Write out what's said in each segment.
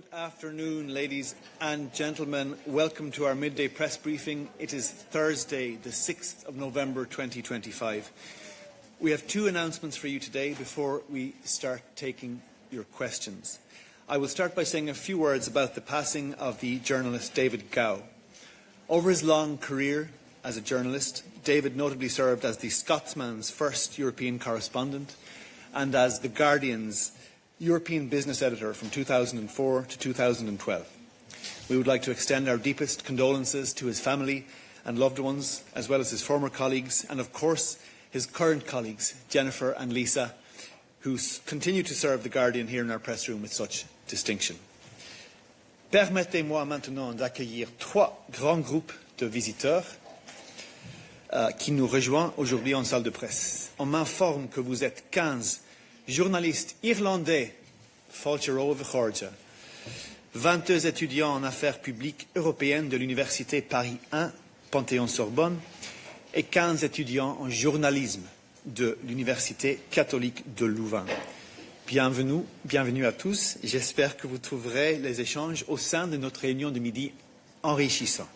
Good afternoon, ladies and gentlemen. Welcome to our midday press briefing. It is Thursday, the 6th of November 2025. We have two announcements for you today before we start taking your questions. I will start by saying a few words about the passing of the journalist David Gow. Over his long career as a journalist, David notably served as the Scotsman's first European correspondent and as The Guardian's European business editor from 2004 to 2012. We would like to extend our deepest condolences to his family and loved ones, as well as his former colleagues and, of course, his current colleagues, Jennifer and Lisa, who continue to serve The Guardian here in our press room with such distinction. Permettez-moi maintenant d'accueillir trois grands groupes de visiteurs qui nous rejoignent aujourd'hui en salle de presse. On m'informe que vous êtes 15 journalistes irlandais, fáilte romha Chorja, 22 étudiants en affaires publiques européennes de l'Université Paris 1, Panthéon-Sorbonne, et 15 étudiants en journalisme de l'Université catholique de Louvain. Bienvenue à tous. J'espère que vous trouverez les échanges au sein de notre réunion de midi enrichissants.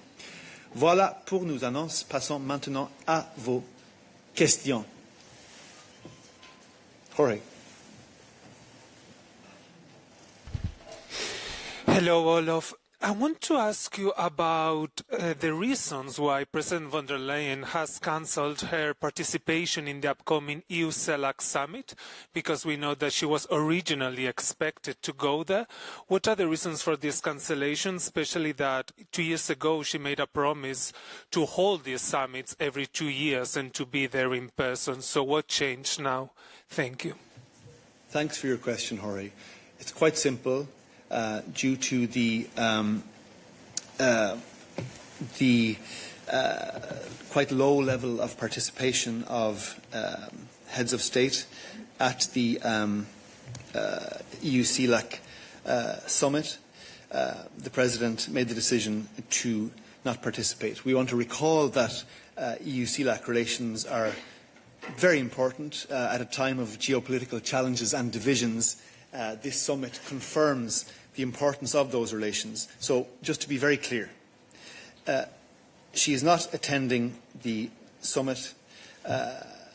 Voilà pour nos annonces. Passons maintenant à vos questions. Jorge. Hello, Olaf. I want to ask you about the reasons why President von der Leyen has cancelled her participation in the upcoming EU-CELAC summit, because we know that she was originally expected to go there. What are the reasons for this cancellation, especially that 2 years ago she made a promise to hold these summits every 2 years and to be there in person? So what changed now? Thank you. Thanks for your question, Jorge. It's quite simple. Due to the quite low level of participation of heads of state at the EU-CELAC summit, the President made the decision to not participate. We want to recall that EU-CELAC relations are very important at a time of geopolitical challenges and divisions. This summit confirms the importance of those relations. So, just to be very clear, she is not attending the summit.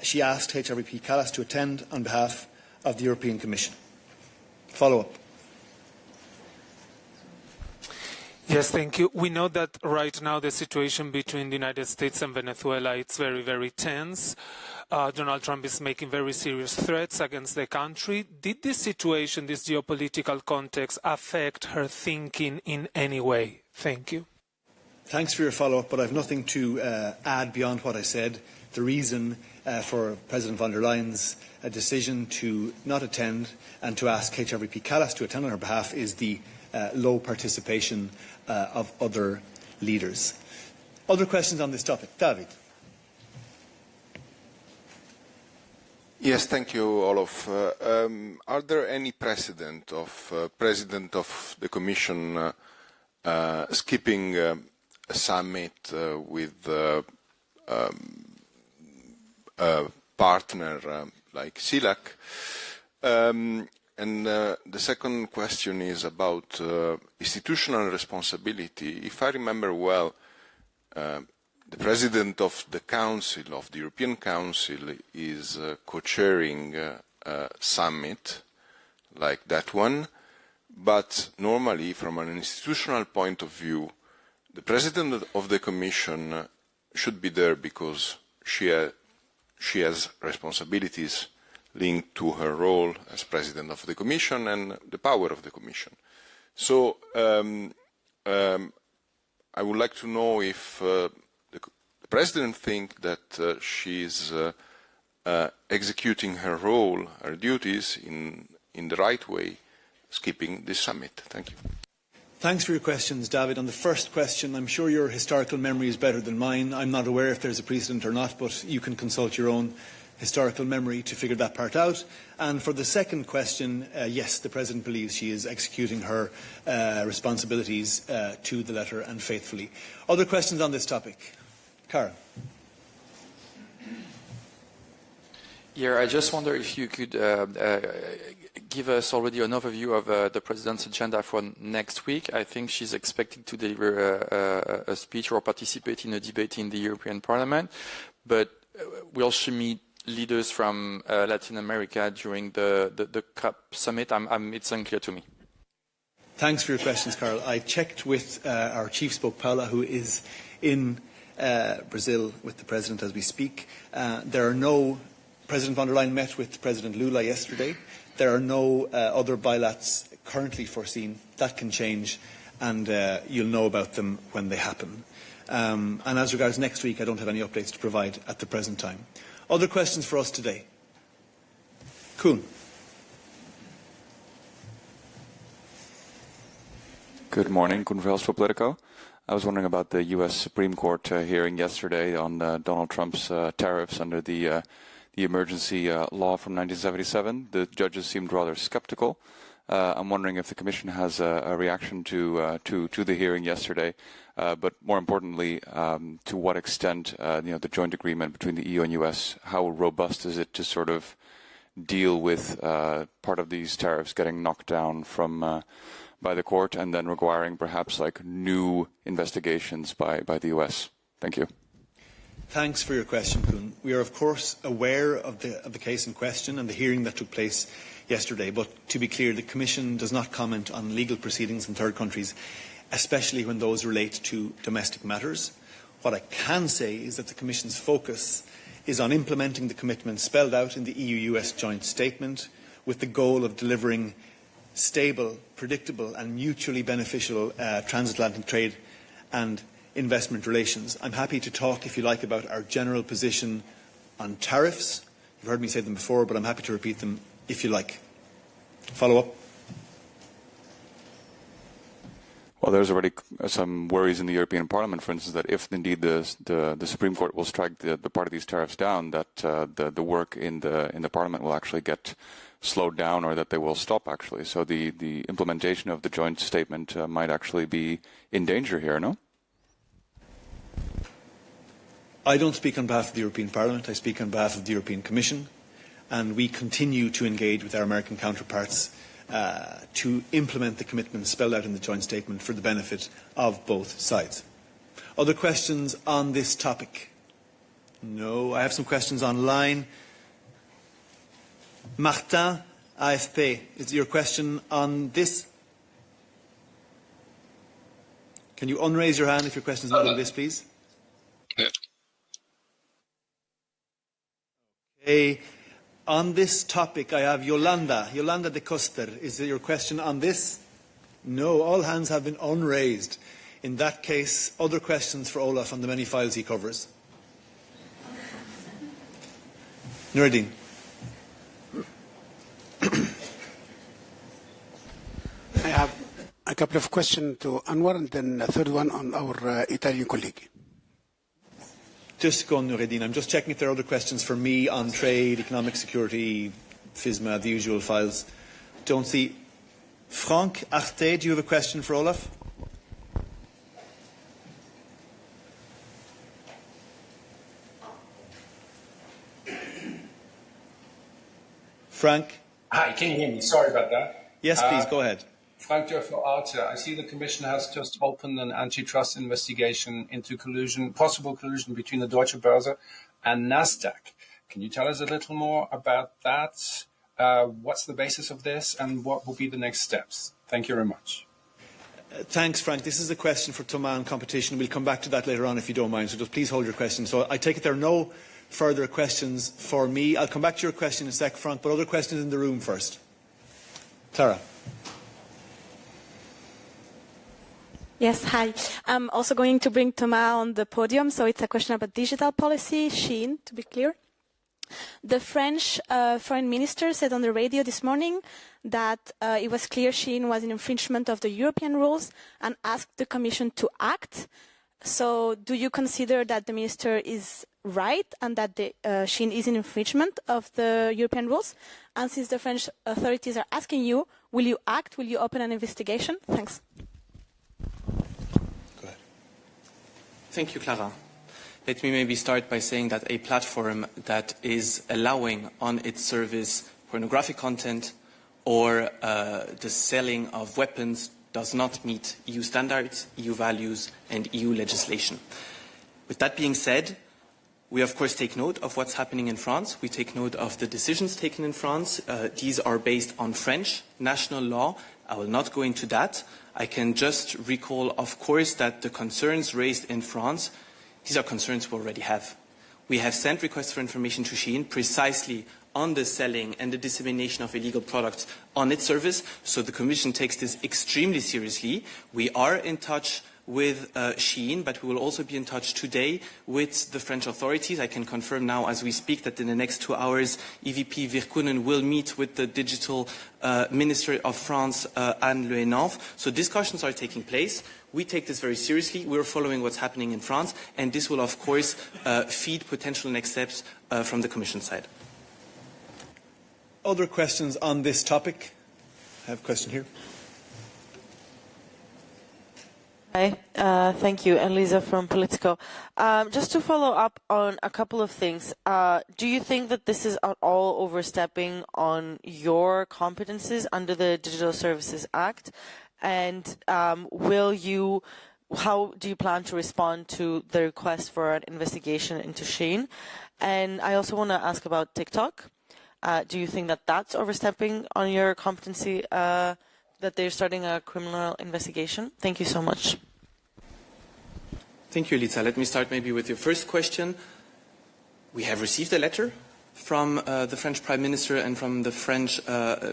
She asked HRVP Callas to attend on behalf of the European Commission. Follow up. Yes, thank you. We know that right now the situation between the United States and Venezuela is very, very tense. Donald Trump is making very serious threats against the country. Did this situation, this geopolitical context, affect her thinking in any way? Thank you. Thanks for your follow-up, but I have nothing to add beyond what I said. The reason for President von der Leyen's decision to not attend and to ask HRVP Callas to attend on her behalf is the low participation of other leaders. Other questions on this topic? David. Yes, thank you, Olaf. Are there any precedent of President of the Commission skipping a summit with a partner like CELAC? And the second question is about institutional responsibility. If I remember well, the President of the Council, of the European Council, is co-chairing a summit like that one, but normally, from an institutional point of view, the President of the Commission should be there because she has responsibilities linked to her role as President of the Commission and the power of the Commission. So I would like to know if the President thinks that she is executing her role, her duties in the right way, skipping this summit. Thank you. Thanks for your questions, David. On the first question, I'm sure your historical memory is better than mine. I'm not aware if there's a precedent or not, but you can consult your own historical memory to figure that part out. And for the second question, yes, the President believes she is executing her responsibilities to the letter and faithfully. Other questions on this topic? Cara. Yeah, I just wonder if you could give us already an overview of the President's agenda for next week. I think she's expected to deliver a speech or participate in a debate in the European Parliament. But will she meet leaders from Latin America during the COP summit? It's unclear to me. Thanks for your questions, Carl. I checked with our Chief Spoke, Paula, who is in Brazil with the President as we speak. President von der Leyen met with President Lula yesterday. There are no other bilats currently foreseen. That can change, and you'll know about them when they happen. And as regards next week, I don't have any updates to provide at the present time. Other questions for us today? Kuhn. Good morning, Kuhn Vels for Politico. I was wondering about the U.S. Supreme Court hearing yesterday on Donald Trump's tariffs under the emergency law from 1977. The judges seemed rather skeptical. I'm wondering if the Commission has a reaction to the hearing yesterday, but more importantly, to what extent the joint agreement between the EU and US, how robust is it to sort of deal with part of these tariffs getting knocked down from by the court and then requiring perhaps like new investigations by the US? Thank you. Thanks for your question, Kuhn. We are, of course, aware of the case in question and the hearing that took place yesterday. But to be clear, the Commission does not comment on legal proceedings in third countries, especially when those relate to domestic matters. What I can say is that the Commission's focus is on implementing the commitments spelled out in the EU-US joint statement with the goal of delivering stable, predictable and mutually beneficial transatlantic trade and investment relations. I'm happy to talk, if you like, about our general position on tariffs. You've heard me say them before, but I'm happy to repeat them if you like. Follow up? Well, there's already some worries in the European Parliament, for instance, that if indeed the Supreme Court will strike the part of these tariffs down, that the work in the Parliament will actually get slowed down, or that they will stop actually. So the implementation of the joint statement might actually be in danger here, no? I don't speak on behalf of the European Parliament. I speak on behalf of the European Commission, and we continue to engage with our American counterparts to implement the commitments spelled out in the joint statement for the benefit of both sides. Other questions on this topic? No. I have some questions online. Martin, AFP, is your question on this? Can you unraise your hand if your question is not on this, please? Yeah. Okay. On this topic, I have Yolanda de Coster. Is your question on this? No, all hands have been unraised. In that case, other questions for Olaf on the many files he covers. Nuruddin. I have a couple of questions to Anwar and then a third one on our Italian colleague. Just go on, Nuruddin. I'm just checking if there are other questions for me on trade, economic security, FISMA, the usual files. Don't see. Frank Arte, do you have a question for Olaf? Frank? Hi, can you hear me? Sorry about that. Yes, please, go ahead. Frank Dörfler Arte. I see the Commission has just opened an antitrust investigation into possible collusion between the Deutsche Börse and NASDAQ. Can you tell us a little more about that? What's the basis of this and what will be the next steps? Thank you very much. Thanks, Frank. This is a question for Thomas on competition. We'll come back to that later on if you don't mind, so just please hold your question. So I take it there are no further questions for me. I'll come back to your question in a sec, Frank, but other questions in the room first. Tara. Yes, hi. I'm also going to bring Thomas on the podium, so it's a question about digital policy, Shein, to be clear. The French foreign minister said on the radio this morning that it was clear Shein was in infringement of the European rules and asked the Commission to act. So do you consider that the minister is right and that the Shein is in infringement of the European rules? And since the French authorities are asking you, will you act? Will you open an investigation? Thanks. Go ahead. Thank you, Clara. Let me maybe start by saying that a platform that is allowing on its service pornographic content or the selling of weapons does not meet EU standards, EU values, and EU legislation. With that being said, we of course take note of what's happening in France. We take note of the decisions taken in France. These are based on French national law. I will not go into that. I can just recall, of course, that the concerns raised in France, these are concerns we already have. We have sent requests for information to Shein precisely on the selling and the dissemination of illegal products on its service. So the Commission takes this extremely seriously. We are in touch with Shein, but we will also be in touch today with the French authorities. I can confirm now as we speak that in the next 2 hours, EVP Virkkunen will meet with the Digital Minister of France, Anne Le Henanff. So discussions are taking place. We take this very seriously. We're following what's happening in France, and this will, of course, feed potential next steps from the Commission side. Other questions on this topic? I have a question here. Hi, thank you, Elisa from Politico. Just to follow up on a couple of things, do you think that this is at all overstepping on your competences under the Digital Services Act? And how do you plan to respond to the request for an investigation into Shein? And I also want to ask about TikTok. Do you think that that's overstepping on your competency, that they're starting a criminal investigation? Thank you so much. Thank you, Elisa. Let me start maybe with your first question. We have received a letter from the French Prime Minister and from the French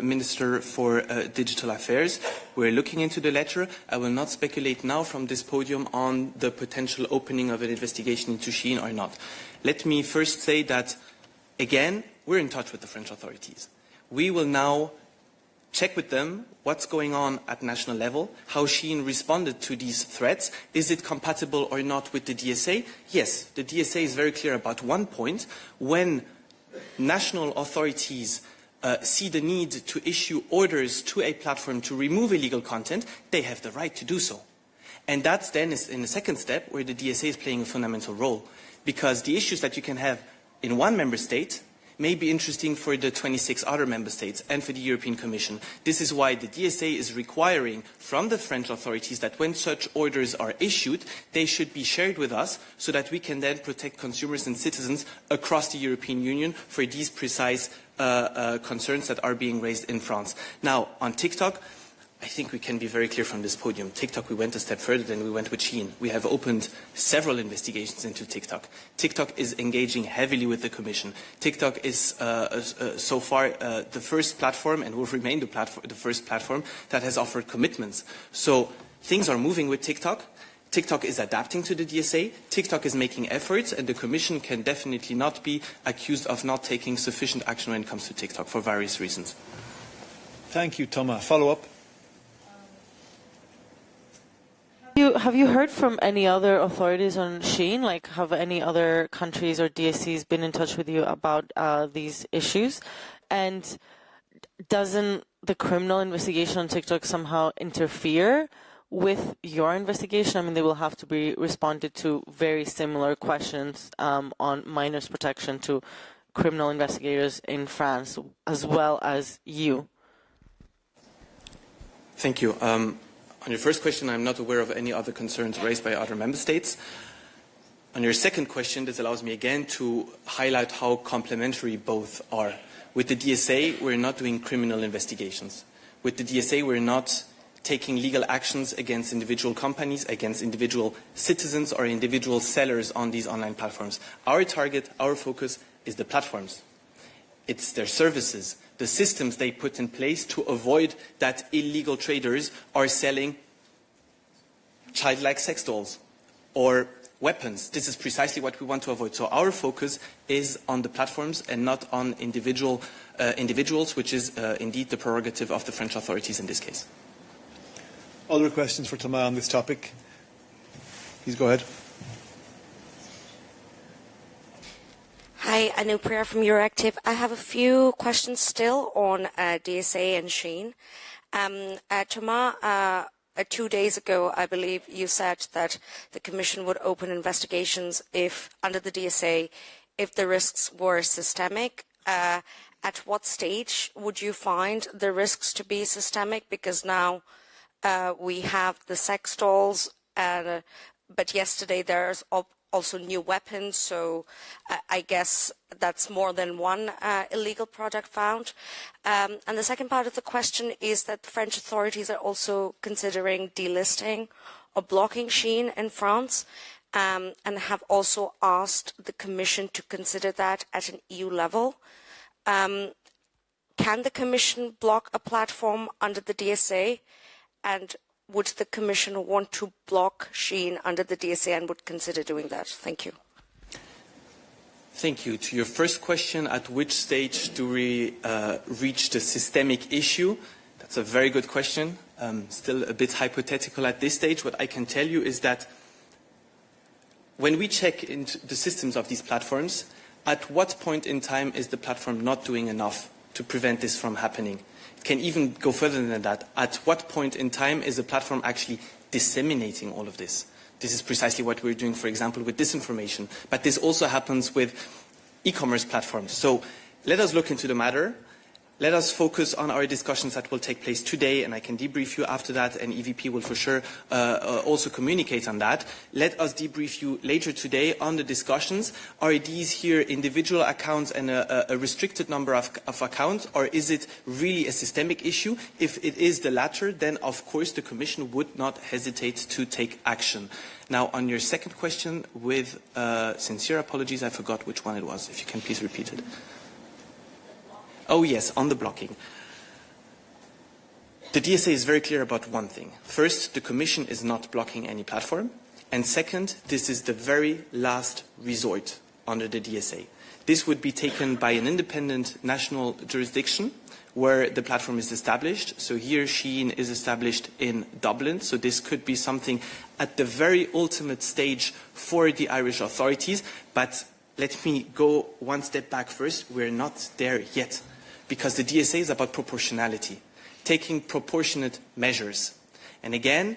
Minister for Digital Affairs. We're looking into the letter. I will not speculate now from this podium on the potential opening of an investigation into Shein or not. Let me first say that, again, we're in touch with the French authorities. We will now check with them what's going on at national level, how Shein responded to these threats. Is it compatible or not with the DSA? Yes, the DSA is very clear about one point. When national authorities see the need to issue orders to a platform to remove illegal content, they have the right to do so. And that then is in the second step where the DSA is playing a fundamental role, because the issues that you can have in one member state may be interesting for the 26 other member states and for the European Commission. This is why the DSA is requiring from the French authorities that when such orders are issued, they should be shared with us so that we can then protect consumers and citizens across the European Union for these precise concerns that are being raised in France. Now, on TikTok, I think we can be very clear from this podium. TikTok, we went a step further than we went with Shein. We have opened several investigations into TikTok. TikTok is engaging heavily with the Commission. TikTok is so far the first platform and will remain the first platform that has offered commitments. So things are moving with TikTok. TikTok is adapting to the DSA. TikTok is making efforts, and the Commission can definitely not be accused of not taking sufficient action when it comes to TikTok for various reasons. Thank you, Thomas. Follow up. Have you heard from any other authorities on Shein? Like, have any other countries or DSCs been in touch with you about these issues? And doesn't the criminal investigation on TikTok somehow interfere with your investigation? I mean, they will have to be responded to very similar questions on minors' protection to criminal investigators in France as well as you. Thank you. On your first question, I'm not aware of any other concerns raised by other member states. On your second question, this allows me again to highlight how complementary both are. With the DSA, we're not doing criminal investigations. With the DSA, we're not taking legal actions against individual companies, against individual citizens or individual sellers on these online platforms. Our target, our focus is the platforms. It's their services, the systems they put in place to avoid that illegal traders are selling childlike sex dolls or weapons. This is precisely what we want to avoid. So our focus is on the platforms and not on individuals, which is indeed the prerogative of the French authorities in this case. Other questions for Thomas on this topic? Please go ahead. Hi, Anu Priya from Euractiv. I have a few questions still on DSA and Shein. Thomas, 2 days ago, I believe you said that the Commission would open investigations if, under the DSA, if the risks were systemic at what stage would you find the risks to be systemic? Because now we have the sex dolls, but yesterday there's also new weapons, so I guess that's more than one illegal product found. And the second part of the question is that the French authorities are also considering delisting or blocking Shein in France, and have also asked the Commission to consider that at an EU level. Can the Commission block a platform under the DSA, and would the Commission want to block Shein under the DSA and would consider doing that? Thank you. Thank you. To your first question, at which stage do we reach the systemic issue? That's a very good question. Still a bit hypothetical at this stage. What I can tell you is that when we check into the systems of these platforms, at what point in time is the platform not doing enough to prevent this from happening? It can even go further than that. At what point in time is the platform actually disseminating all of this? This is precisely what we're doing, for example, with disinformation. But this also happens with e-commerce platforms. So let us look into the matter. Let us focus on our discussions that will take place today, and I can debrief you after that, and EVP will for sure also communicate on that. Let us debrief you later today on the discussions. Are these here individual accounts and a restricted number of accounts, or is it really a systemic issue? If it is the latter, then of course the Commission would not hesitate to take action. Now, on your second question, with sincere apologies, I forgot which one it was. If you can please repeat it. Oh yes, on the blocking. The DSA is very clear about one thing. First, the Commission is not blocking any platform. And second, this is the very last resort under the DSA. This would be taken by an independent national jurisdiction where the platform is established. So here Shein is established in Dublin. So this could be something at the very ultimate stage for the Irish authorities. But let me go one step back first. We're not there yet, because the DSA is about proportionality, taking proportionate measures. And again,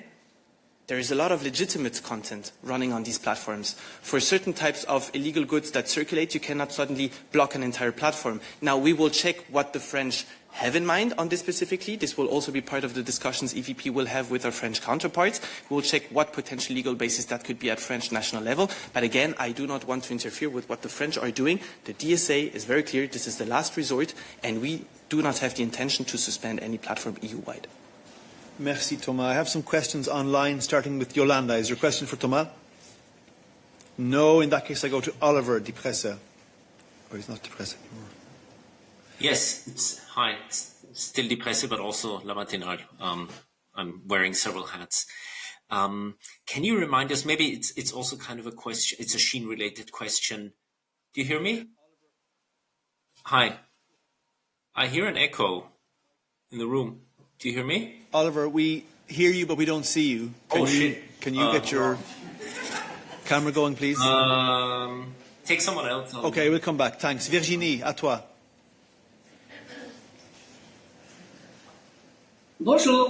there is a lot of legitimate content running on these platforms. For certain types of illegal goods that circulate, you cannot suddenly block an entire platform. Now, we will check what the French have in mind on this specifically. This will also be part of the discussions EVP will have with our French counterparts. We will check what potential legal basis that could be at French national level. But again, I do not want to interfere with what the French are doing. The DSA is very clear. This is the last resort, and we do not have the intention to suspend any platform EU-wide. Merci, Thomas. I have some questions online, starting with Yolanda. Is your question for Thomas? No. In that case, I go to Oliver Di Pressa. Or he's not Di Pressa anymore. Yes, hi. It's still Di Pressa, but also La Matinale. I'm wearing several hats. Can you remind us, maybe it's also kind of a question, it's a Shein-related question. Do you hear me? Hi. I hear an echo in the room. Do you hear me? Oliver, we hear you, but we don't see you. Can you get your camera going, please? Take someone else. Okay, we'll come back. Thanks. Virginie, à toi. Bonjour,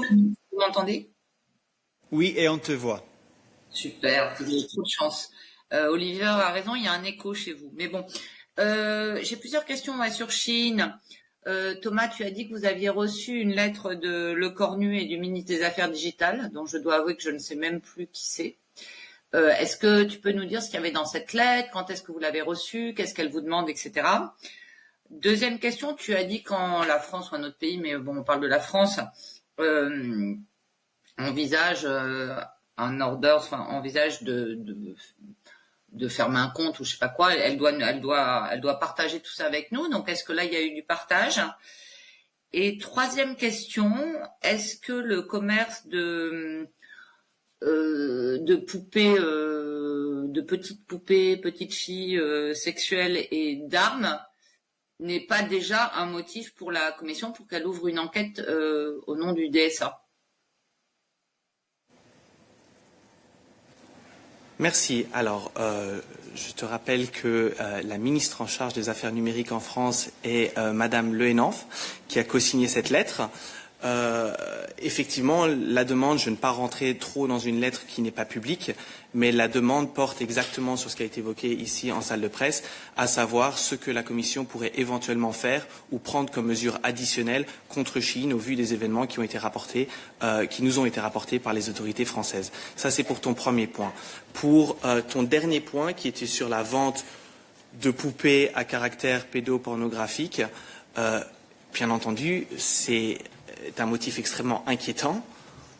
vous m'entendez? Oui, et on te voit. Super, vous avez trop de chance. Olivier a raison, il y a un écho chez vous. Mais bon, j'ai plusieurs questions sur Shein. Thomas, tu as dit que vous aviez reçu une lettre de Le Cornu et du ministre des Affaires digitales, dont je dois avouer que je ne sais même plus qui c'est. Est-ce que tu peux nous dire ce qu'il y avait dans cette lettre? Quand est-ce que vous l'avez reçue? Qu'est-ce qu'elle vous demande, etc. Deuxième question, tu as dit quand la France ou un autre pays, mais bon, on parle de la France, envisage un order, enfin envisage de fermer un compte ou je sais pas quoi, elle doit partager tout ça avec nous. Donc est-ce que là il y a eu du partage? Et troisième question, est-ce que le commerce de poupées, de petites poupées, petites filles sexuelles et d'armes n'est pas déjà un motif pour la Commission pour qu'elle ouvre une enquête au nom du DSA? Merci. Alors, je te rappelle que la ministre en charge des Affaires numériques en France est Madame Le Henanf, qui a co-signé cette lettre. effectivement, la demande, je ne vais pas rentrer trop dans une lettre qui n'est pas publique, mais la demande porte exactement sur ce qui a été évoqué ici en salle de presse, à savoir ce que la Commission pourrait éventuellement faire ou prendre comme mesure additionnelle contre Chine au vu des événements qui ont été rapportés, qui nous ont été rapportés par les autorités françaises. Ça, c'est pour ton premier point. Pour ton dernier point, qui était sur la vente de poupées à caractère pédopornographique, bien entendu, c'est un motif extrêmement inquiétant.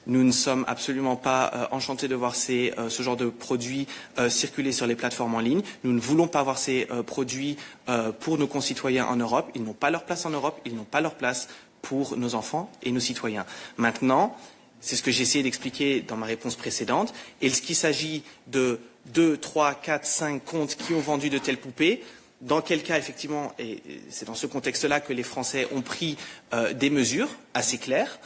Nous ne sommes absolument pas enchantés de voir ce genre de produits circuler sur les plateformes en ligne. Nous ne voulons pas voir ces produits pour nos concitoyens en Europe. Ils n'ont pas leur place en Europe, ils n'ont pas leur place pour nos enfants et nos citoyens. Maintenant, c'est ce que j'ai essayé d'expliquer dans ma réponse précédente. Et ce qu'il s'agit de 2, 3, 4, 5 comptes qui ont vendu de telles poupées, dans quel cas, effectivement, et c'est dans ce contexte-là que les Français ont pris des mesures assez claires.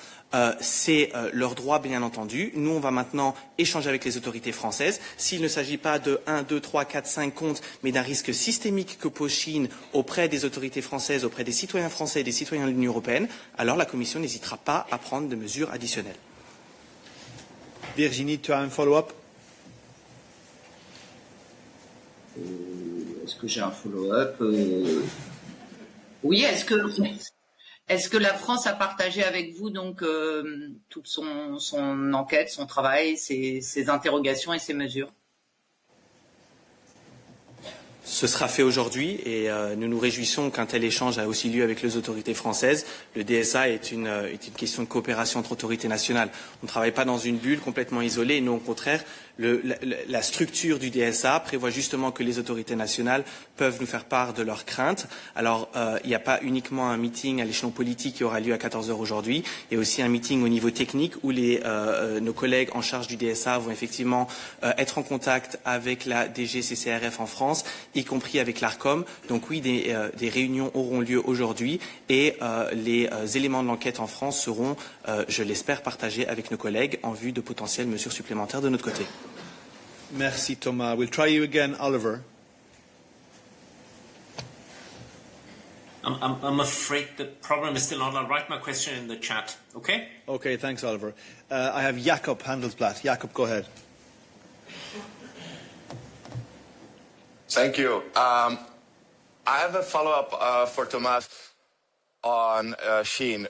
C'est leur droit, bien entendu. Nous, on va maintenant échanger avec les autorités françaises. S'il ne s'agit pas de 1, 2, 3, 4, 5 comptes, mais d'un risque systémique que pose Chine auprès des autorités françaises, auprès des citoyens français et des citoyens de l'Union européenne, alors la Commission n'hésitera pas à prendre des mesures additionnelles. Virginie, tu as un follow-up? Est-ce que j'ai un follow-up Oui, est-ce que la France a partagé avec vous donc toute son enquête, son travail, ses interrogations et ses mesures? Ce sera fait aujourd'hui et nous nous réjouissons qu'un tel échange a aussi lieu avec les autorités françaises. Le DSA est une question de coopération entre autorités nationales. On ne travaille pas dans une bulle complètement isolée. Nous, au contraire, la structure du DSA prévoit justement que les autorités nationales peuvent nous faire part de leurs craintes. Alors, il n'y a pas uniquement un meeting à l'échelon politique qui aura lieu à 14 h aujourd'hui. Il y a aussi un meeting au niveau technique où nos collègues en charge du DSA vont effectivement être en contact avec la DGCCRF en France, y compris avec l'ARCOM. Donc oui, des réunions auront lieu aujourd'hui et les éléments de l'enquête en France seront, je l'espère, partagés avec nos collègues en vue de potentielles mesures supplémentaires de notre côté. Merci Thomas. We'll try you again, Oliver. I'm afraid the problem is still on. I'll write my question in the chat, okay? Okay, thanks, Oliver. I have Jakob Handelsblatt. Jakob, go ahead. Thank you. I have a follow-up for Thomas on Shein.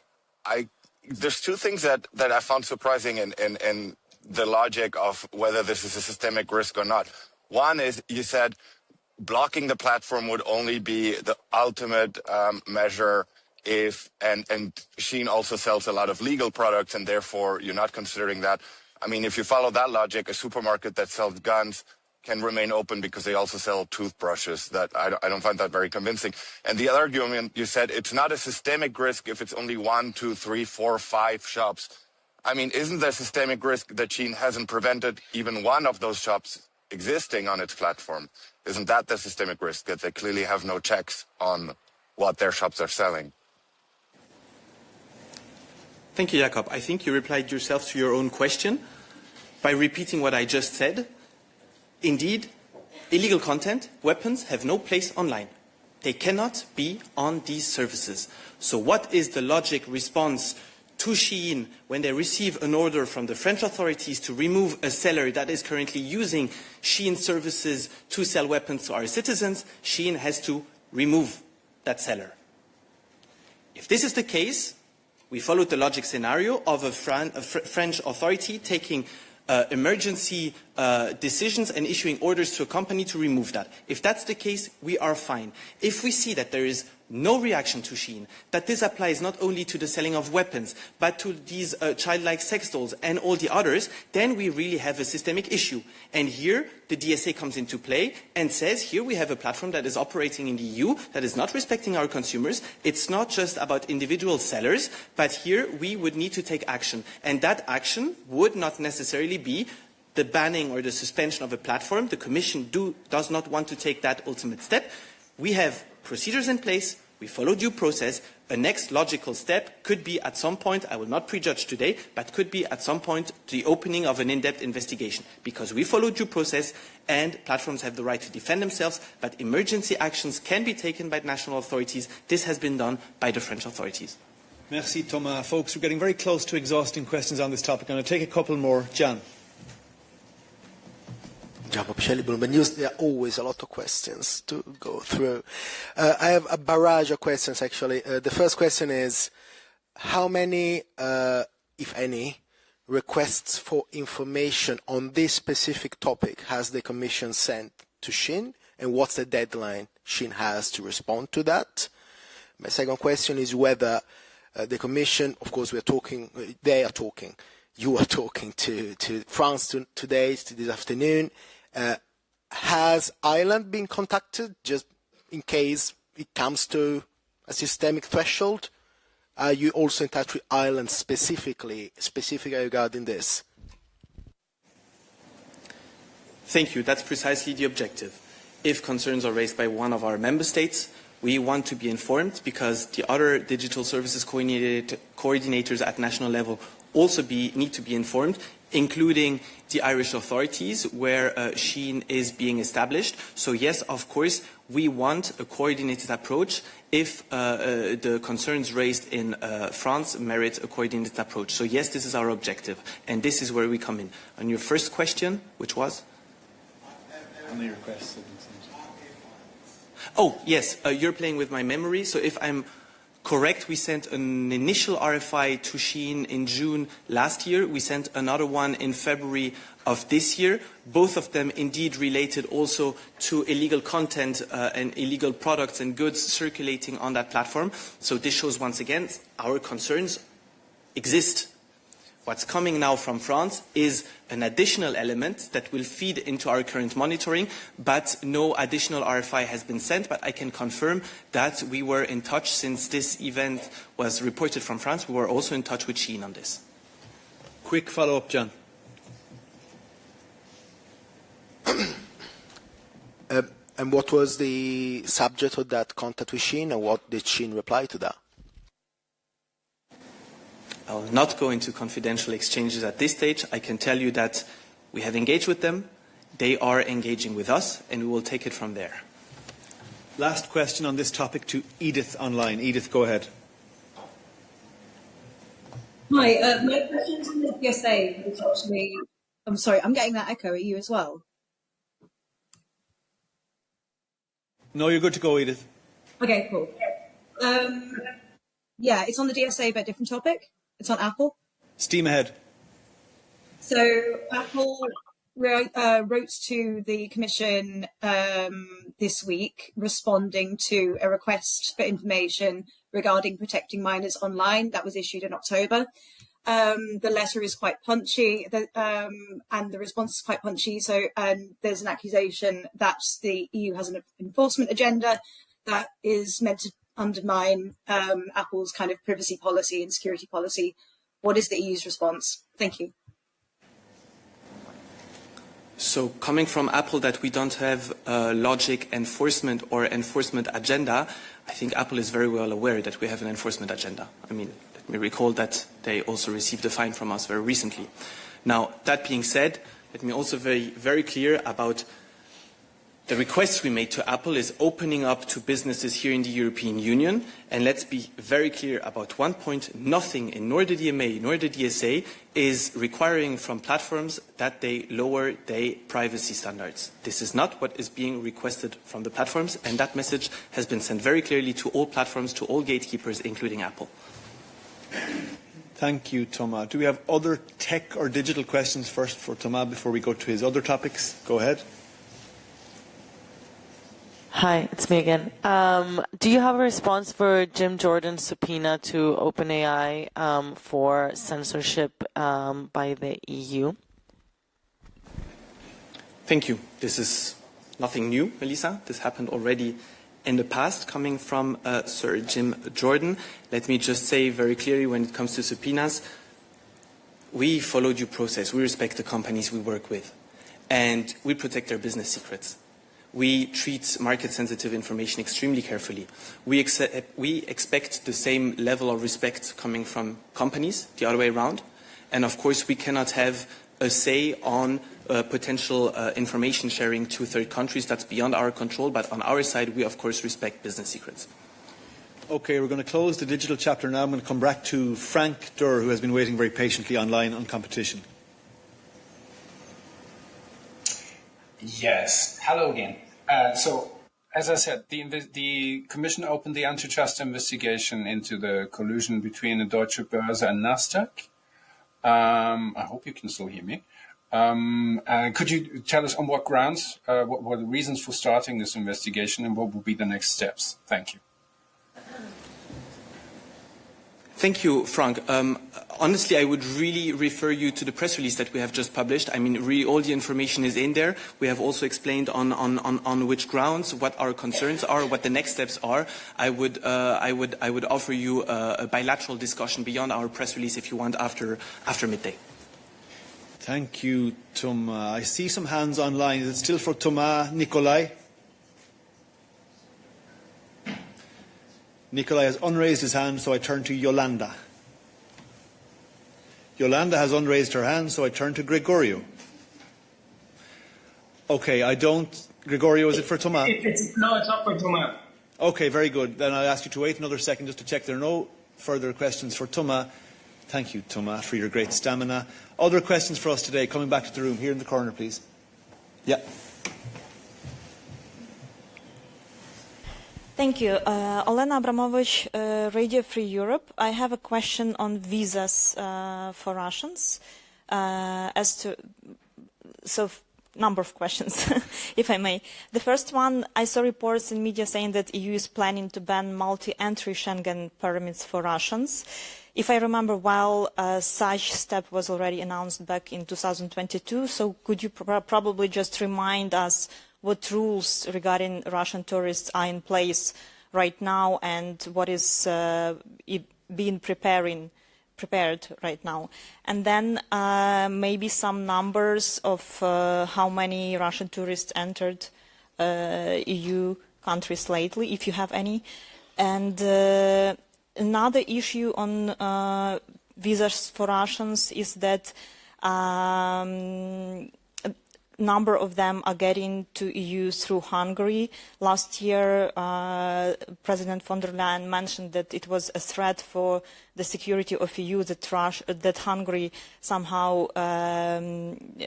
There's two things that I found surprising in the logic of whether this is a systemic risk or not. One is you said blocking the platform would only be the ultimate measure if, and Shein also sells a lot of legal products and therefore you're not considering that. I mean, if you follow that logic, a supermarket that sells guns can remain open because they also sell toothbrushes. That I don't find that very convincing. And the other argument, you said it's not a systemic risk if it's only 1, 2, 3, 4, 5 shops. I mean, isn't there a systemic risk that Shein hasn't prevented even one of those shops existing on its platform? Isn't that the systemic risk, that they clearly have no checks on what their shops are selling? Thank you, Jakob. I think you replied yourself to your own question by repeating what I just said. Indeed, illegal content, weapons, have no place online. They cannot be on these services. So what is the logic response to Shein when they receive an order from the French authorities to remove a seller that is currently using Shein services to sell weapons to our citizens? Shein has to remove that seller. If this is the case, we followed the logic scenario of a French authority taking emergency decisions and issuing orders to a company to remove that. If that's the case, we are fine. If we see that there is no reaction to Shein, that this applies not only to the selling of weapons, but to these childlike sex dolls and all the others, then we really have a systemic issue. And here, the DSA comes into play and says, here we have a platform that is operating in the EU, that is not respecting our consumers. It's not just about individual sellers, but here we would need to take action. And that action would not necessarily be the banning or the suspension of a platform. The Commission does not want to take that ultimate step. We have procedures in place. We follow due process. A next logical step could be at some point, I will not prejudge today, but could be at some point the opening of an in-depth investigation, because we follow due process and platforms have the right to defend themselves, but emergency actions can be taken by national authorities. This has been done by the French authorities. Merci, Thomas. Folks, we're getting very close to exhausting questions on this topic. I'm going to take a couple more. Jan. Gian Papicelli, Bloomberg News. There are always a lot of questions to go through. I have a barrage of questions, actually. The first question is, how many, if any, requests for information on this specific topic has the Commission sent to Shin, and what's the deadline Shin has to respond to that? My second question is whether the Commission, of course, they are talking, you are talking to France today, to this afternoon. Has Ireland been contacted, just in case it comes to a systemic threshold? Are you also in touch with Ireland specifically regarding this? Thank you. That's precisely the objective. If concerns are raised by one of our member states, we want to be informed because the other digital services coordinators at national level also need to be informed, including the Irish authorities where Sheen is being established. So yes, of course, we want a coordinated approach if the concerns raised in France merit a coordinated approach. So yes, this is our objective, and this is where we come in. On your first question, which was? How many requests? Oh, yes, you're playing with my memory. So if I'm correct, we sent an initial RFI to Sheen in June last year. We sent another one in February of this year. Both of them indeed related also to illegal content and illegal products and goods circulating on that platform. So this shows once again our concerns exist. What's coming now from France is an additional element that will feed into our current monitoring, but no additional RFI has been sent. But I can confirm that we were in touch since this event was reported from France. We were also in touch with Sheen on this. Quick follow-up, John. And what was the subject of that contact with Sheen, and what did Sheen reply to that? I will not go into confidential exchanges at this stage. I can tell you that we have engaged with them, they are engaging with us, and we will take it from there. Last question on this topic to Edith online. Edith, go ahead. Hi, my question's on the PSA, which actually, I'm sorry, I'm getting that echo at you as well. No, you're good to go, Edith. Okay, cool. Yeah, it's on the DSA, but different topic. It's on Apple. Steam ahead. So Apple wrote to the Commission this week responding to a request for information regarding protecting minors online that was issued in October. The letter is quite punchy and the response is quite punchy. So there's an accusation that the EU has an enforcement agenda that is meant to undermine Apple's kind of privacy policy and security policy. What is the EU's response? Thank you. So coming from Apple that we don't have logic enforcement or enforcement agenda, I think Apple is very well aware that we have an enforcement agenda. I mean, let me recall that they also received a fine from us very recently. Now, that being said, let me also be very clear about the request we made to Apple is opening up to businesses here in the European Union. And let's be very clear about one point. Nothing, in nor the DMA nor the DSA, is requiring from platforms that they lower their privacy standards. This is not what is being requested from the platforms. And that message has been sent very clearly to all platforms, to all gatekeepers, including Apple. Thank you, Thomas. Do we have other tech or digital questions first for Thomas before we go to his other topics? Go ahead. Hi, it's me again. Do you have a response for Jim Jordan's subpoena to OpenAI for censorship by the EU? Thank you. This is nothing new, Melissa. This happened already in the past, coming from Sir Jim Jordan. Let me just say very clearly, when it comes to subpoenas, we follow due process. We respect the companies we work with, and we protect their business secrets. We treat market-sensitive information extremely carefully. We expect the same level of respect coming from companies, the other way around. And of course, we cannot have a say on potential information sharing to third countries. That's beyond our control. But on our side, we of course respect business secrets. Okay, we're going to close the digital chapter now. I'm going to come back to Frank Durr, who has been waiting very patiently online on competition. Yes. Hello again. So, as I said, the Commission opened the antitrust investigation into the collusion between the Deutsche Börse and Nasdaq. I hope you can still hear me. Could you tell us on what grounds, what were the reasons for starting this investigation, and what will be the next steps? Thank you. Thank you, Frank. Honestly, I would really refer you to the press release that we have just published. I mean, really all the information is in there. We have also explained on which grounds, what our concerns are, what the next steps are. I would offer you a bilateral discussion beyond our press release if you want after midday. Thank you, Thomas. I see some hands online. Is it still for Thomas Nicolai? Nicolai has unraised his hand, so I turn to Yolanda. Yolanda has unraised her hand, so I turn to Gregorio. Okay, I don't... Gregorio, is it for Thomas? No, it's not for Thomas. Okay, very good. Then I'll ask you to wait another second just to check there are no further questions for Thomas. Thank you, Thomas, for your great stamina. Other questions for us today? Coming back to the room, here in the corner, please. Yeah. Thank you. Olena Abramovich, Radio Free Europe. I have a question on visas for Russians. Number of questions, if I may. The first one, I saw reports in media saying that EU is planning to ban multi-entry Schengen permits for Russians. If I remember well, such step was already announced back in 2022. So could you probably just remind us what rules regarding Russian tourists are in place right now and what is being prepared right now? And then maybe some numbers of how many Russian tourists entered EU countries lately, if you have any. And another issue on visas for Russians is that number of them are getting to EU through Hungary. Last year, President von der Leyen mentioned that it was a threat for the security of EU that Hungary somehow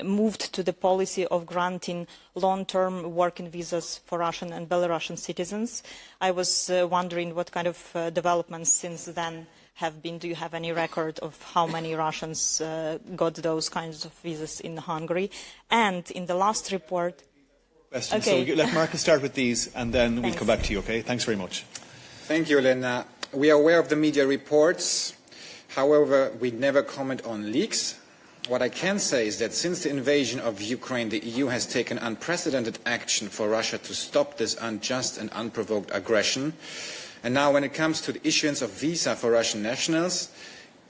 moved to the policy of granting long-term working visas for Russian and Belarusian citizens. I was wondering what kind of developments since then have been. Do you have any record of how many Russians got those kinds of visas in Hungary? And in the last report... Questions. Okay. So let Marcus start with these and then we'll come back to you, okay? Thanks very much. Thank you, Elena. We are aware of the media reports. However, we never comment on leaks. What I can say is that since the invasion of Ukraine, the EU has taken unprecedented action for Russia to stop this unjust and unprovoked aggression. And now when it comes to the issuance of visa for Russian nationals,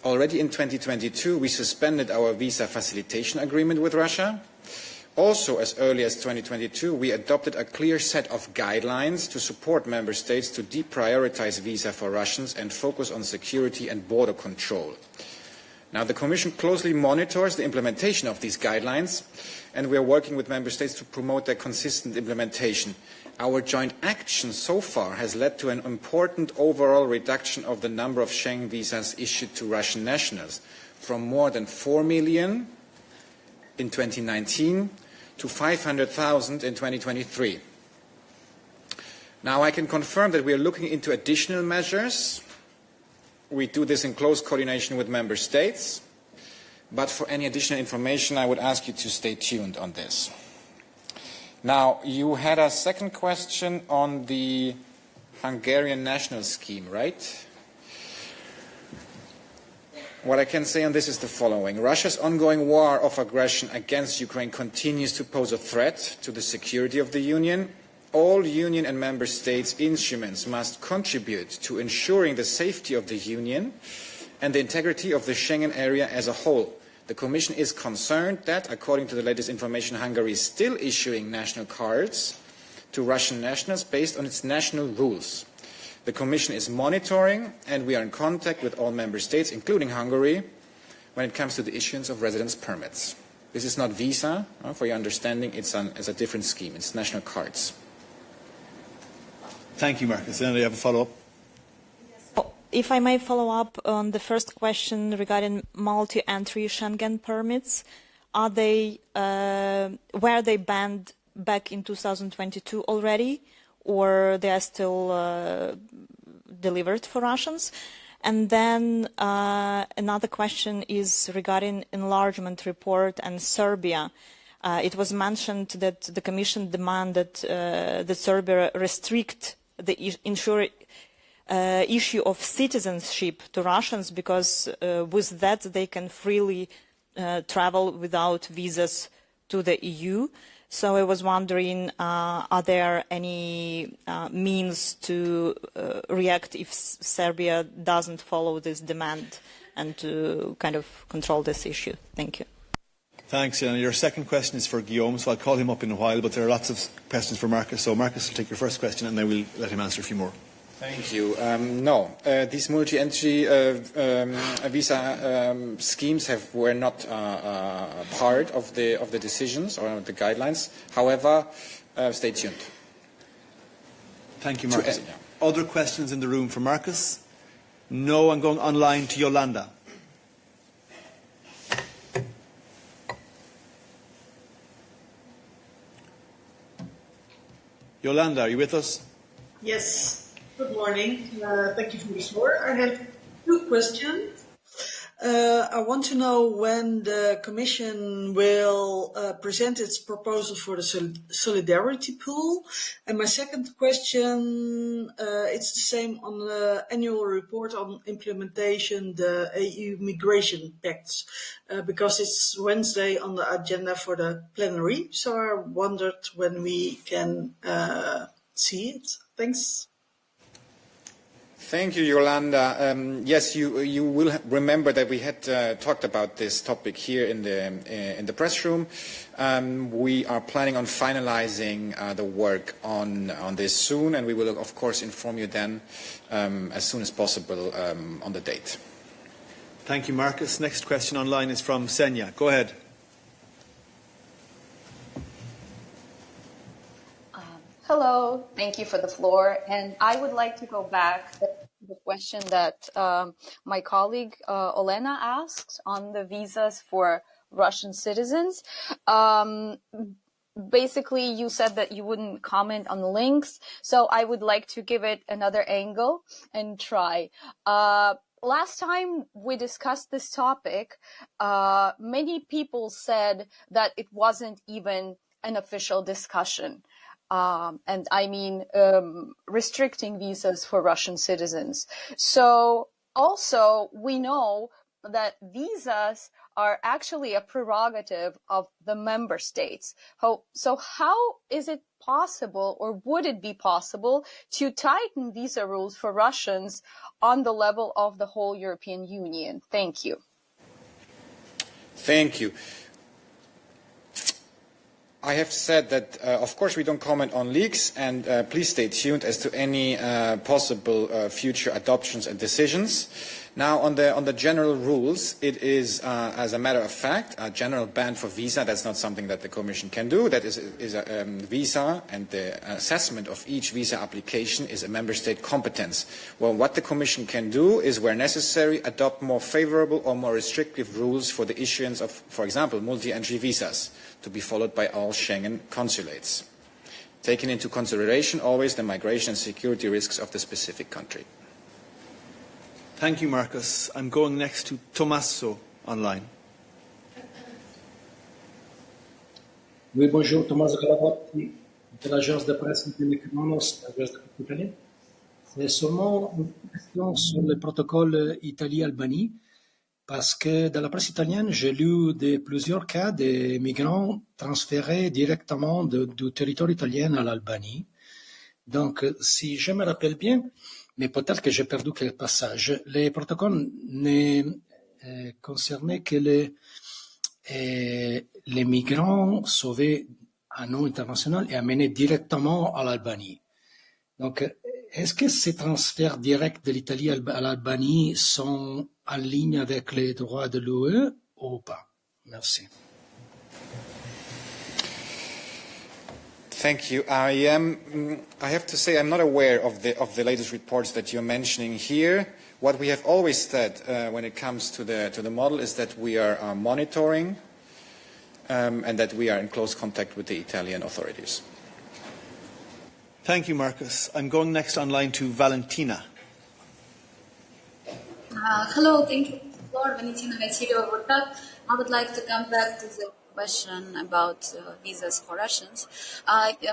already in 2022 we suspended our visa facilitation agreement with Russia. Also, as early as 2022, we adopted a clear set of guidelines to support member states to deprioritize visa for Russians and focus on security and border control. Now, the Commission closely monitors the implementation of these guidelines, and we are working with member states to promote their consistent implementation. Our joint action so far has led to an important overall reduction of the number of Schengen visas issued to Russian nationals from more than 4 million in 2019 to 500,000 in 2023. Now I can confirm that we are looking into additional measures. We do this in close coordination with member states. But for any additional information, I would ask you to stay tuned on this. Now, you had a second question on the Hungarian national scheme, right? What I can say on this is the following. Russia's ongoing war of aggression against Ukraine continues to pose a threat to the security of the Union. All Union and Member States instruments must contribute to ensuring the safety of the Union and the integrity of the Schengen area as a whole. The Commission is concerned that, according to the latest information, Hungary is still issuing national cards to Russian nationals based on its national rules. The Commission is monitoring, and we are in contact with all Member States, including Hungary, when it comes to the issuance of residence permits. This is not visa, for your understanding, it's a different scheme. It's national cards. Thank you, Marcus. And do you have a follow-up? if I may follow up on the first question regarding multi-entry Schengen permits, were they banned back in 2022 already, or they are still delivered for Russians? And then another question is regarding enlargement report and Serbia. It was mentioned that the Commission demanded that Serbia restrict the issue of citizenship to Russians, because with that they can freely travel without visas to the EU. So I was wondering, are there any means to react if Serbia doesn't follow this demand and to kind of control this issue? Thank you. Thanks, Yana. Your second question is for Guillaume, so I'll call him up in a while, but there are lots of questions for Marcus. So Marcus will take your first question and then we'll let him answer a few more. Thank you. No, these multi-entry visa schemes were not part of the decisions or the guidelines. However, stay tuned. Thank you, Marcus. Other questions in the room for Marcus? No, I'm going online to Yolanda. Yolanda, are you with us? Yes. Good morning. Thank you for the floor. I have two questions. I want to know when the Commission will present its proposal for the solidarity pool. And my second question, it's the same on the annual report on implementation, the EU migration pacts, because it's Wednesday on the agenda for the plenary. So I wondered when we can see it. Thanks. Thank you, Yolanda. Yes, you will remember that we had talked about this topic here in the press room. We are planning on finalizing the work on this soon, and we will, of course, inform you then as soon as possible on the date. Thank you, Marcus. Next question online is from Senya. Go ahead. Hello, thank you for the floor. And I would like to go back to the question that my colleague Olena asked on the visas for Russian citizens. Basically, you said that you wouldn't comment on the links, so I would like to give it another angle and try. Last time we discussed this topic, many people said that it wasn't even an official discussion. And I mean restricting visas for Russian citizens. So also we know that visas are actually a prerogative of the member states. So how is it possible, or would it be possible, to tighten visa rules for Russians on the level of the whole European Union? Thank you. Thank you. I have said that, of course, we don't comment on leaks, and please stay tuned as to any possible future adoptions and decisions. Now, on the general rules, it is, as a matter of fact, a general ban for visa. That's not something that the Commission can do. That is a visa, and the assessment of each visa application is a member state competence. Well, what the Commission can do is, where necessary, adopt more favorable or more restrictive rules for the issuance of, for example, multi-entry visas, to be followed by all Schengen consulates, taking into consideration always the migration and security risks of the specific country. Thank you, Marcus. I'm going next to Tommaso online. Oui, bonjour, Tommaso Calavatti de l'agence de presse Independence, l'agence de presse italienne. C'est seulement une question sur le protocole Italie-Albanie, parce que dans la presse italienne, j'ai lu plusieurs cas de migrants transférés directement du territoire italien à l'Albanie. Donc, si je me rappelle bien, mais peut-être que j'ai perdu quelques passages, les protocoles ne concernaient que les migrants sauvés à nom international et amenés directement à l'Albanie. Donc, est-ce que ces transferts directs de l'Italie à l'Albanie sont en ligne avec les droits de l'UE ou pas? Merci. Thank you. I have to say I'm not aware of the latest reports that you're mentioning here. What we have always said when it comes to the model is that we are monitoring and that we are in close contact with the Italian authorities. Thank you, Marcus. I'm going next online to Valentina. Hello, thank you for Valentina Vecchio. I would like to come back to the question about visas for Russians.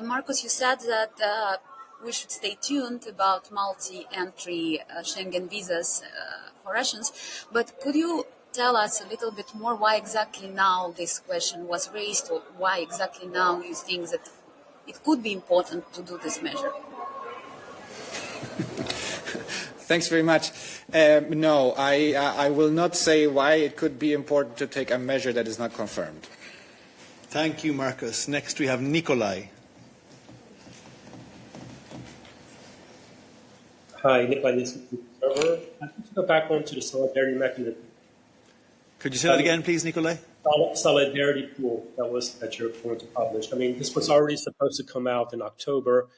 Marcus, you said that we should stay tuned about multi-entry Schengen visas for Russians, but could you tell us a little bit more why exactly now this question was raised, or why exactly now you think that it could be important to do this measure? Thanks very much. No, I will not say why it could be important to take a measure that is not confirmed. Thank you, Marcus. Next we have Nikolai. Hi, Nikolai Nielsen from the server. I'd like to go back onto the solidarity mechanism. Could you say that again, please, Nikolai? Solidarity pool that you're going to publish. I mean, this was already supposed to come out in October.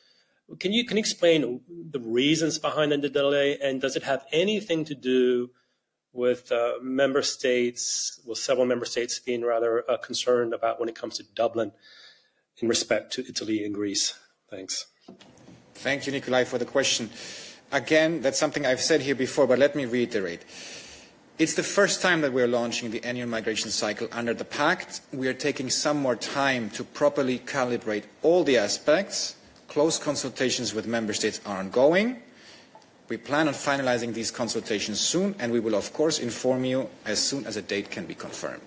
Can you explain the reasons behind the delay, and does it have anything to do with member states, well, several member states being rather concerned about when it comes to Dublin in respect to Italy and Greece? Thanks. Thank you, Nikolai, for the question. Again, that's something I've said here before, but let me reiterate. It's the first time that we're launching the annual migration cycle under the Pact. We are taking some more time to properly calibrate all the aspects. Close consultations with member states are ongoing. We plan on finalizing these consultations soon, and we will, of course, inform you as soon as a date can be confirmed.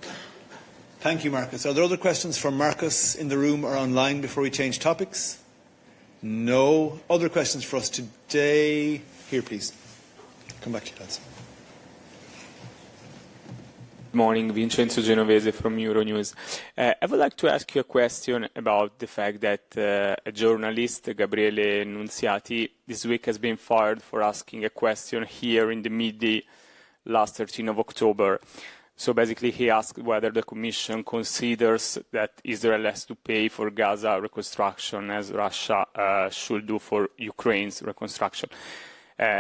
Thank you, Marcus. Are there other questions from Marcus in the room or online before we change topics? No. Other questions for us today? Here, please. Come back to you, lads. Good morning, Vincenzo Genovese from Euronews. I would like to ask you a question about the fact that a journalist, Gabriele Nunziati, this week has been fired for asking a question here in the Midday last 13th of October. So basically he asked whether the Commission considers that Israel has to pay for Gaza reconstruction as Russia should do for Ukraine's reconstruction.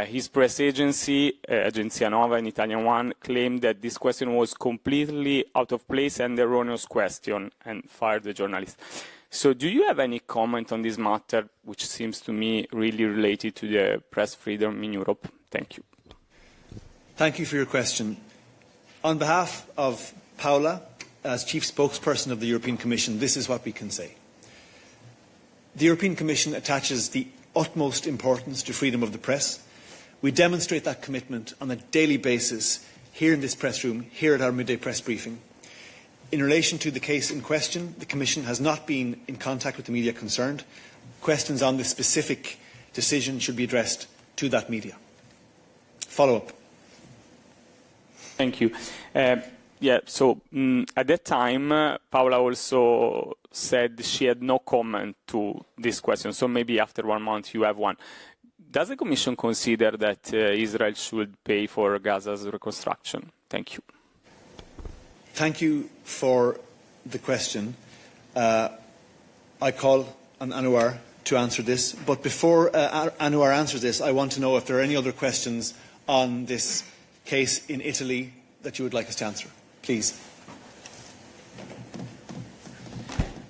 His press agency, Agenzia Nova, an Italian one, claimed that this question was completely out of place and erroneous question, and fired the journalist. So do you have any comment on this matter, which seems to me really related to the press freedom in Europe? Thank you. Thank you for your question. On behalf of Paola, as Chief Spokesperson of the European Commission, this is what we can say. The European Commission attaches the utmost importance to freedom of the press. We demonstrate that commitment on a daily basis here in this press room, here at our midday press briefing. In relation to the case in question, the Commission has not been in contact with the media concerned. Questions on this specific decision should be addressed to that media. Follow-up. Thank you. So at that time, Paola also said she had no comment to this question, so maybe after 1 month you have one. Does the Commission consider that Israel should pay for Gaza's reconstruction? Thank you. Thank you for the question. I call on Anwar to answer this, but before Anwar answers this, I want to know if there are any other questions on this case in Italy that you would like us to answer. Please.